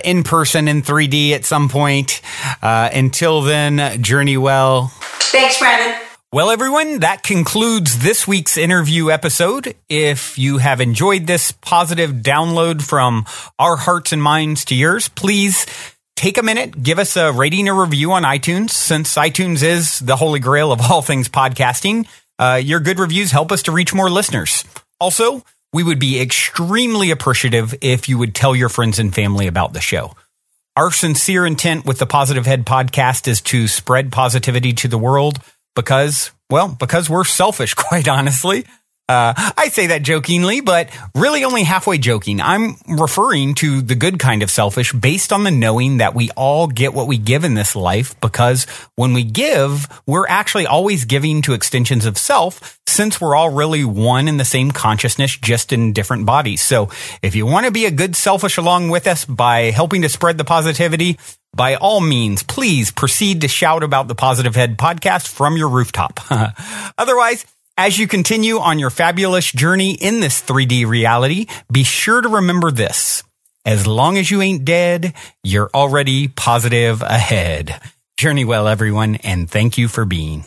in person in 3D at some point. Until then, journey well. Thanks, Brandon. Well, everyone, that concludes this week's interview episode. If you have enjoyed this positive download from our hearts and minds to yours, please take a minute, give us a rating or review on iTunes, since iTunes is the holy grail of all things podcasting. Your good reviews help us to reach more listeners. Also, we would be extremely appreciative if you would tell your friends and family about the show. Our sincere intent with the Positive Head podcast is to spread positivity to the world because we're selfish, quite honestly. I say that jokingly, but really only halfway joking. I'm referring to the good kind of selfish based on the knowing that we all get what we give in this life, because when we give, we're actually always giving to extensions of self, since we're all really one in the same consciousness, just in different bodies. So if you want to be a good selfish along with us by helping to spread the positivity, by all means, please proceed to shout about the Positive Head podcast from your rooftop. Otherwise, as you continue on your fabulous journey in this 3D reality, be sure to remember this. As long as you ain't dead, you're already positive ahead. Journey well, everyone, and thank you for being.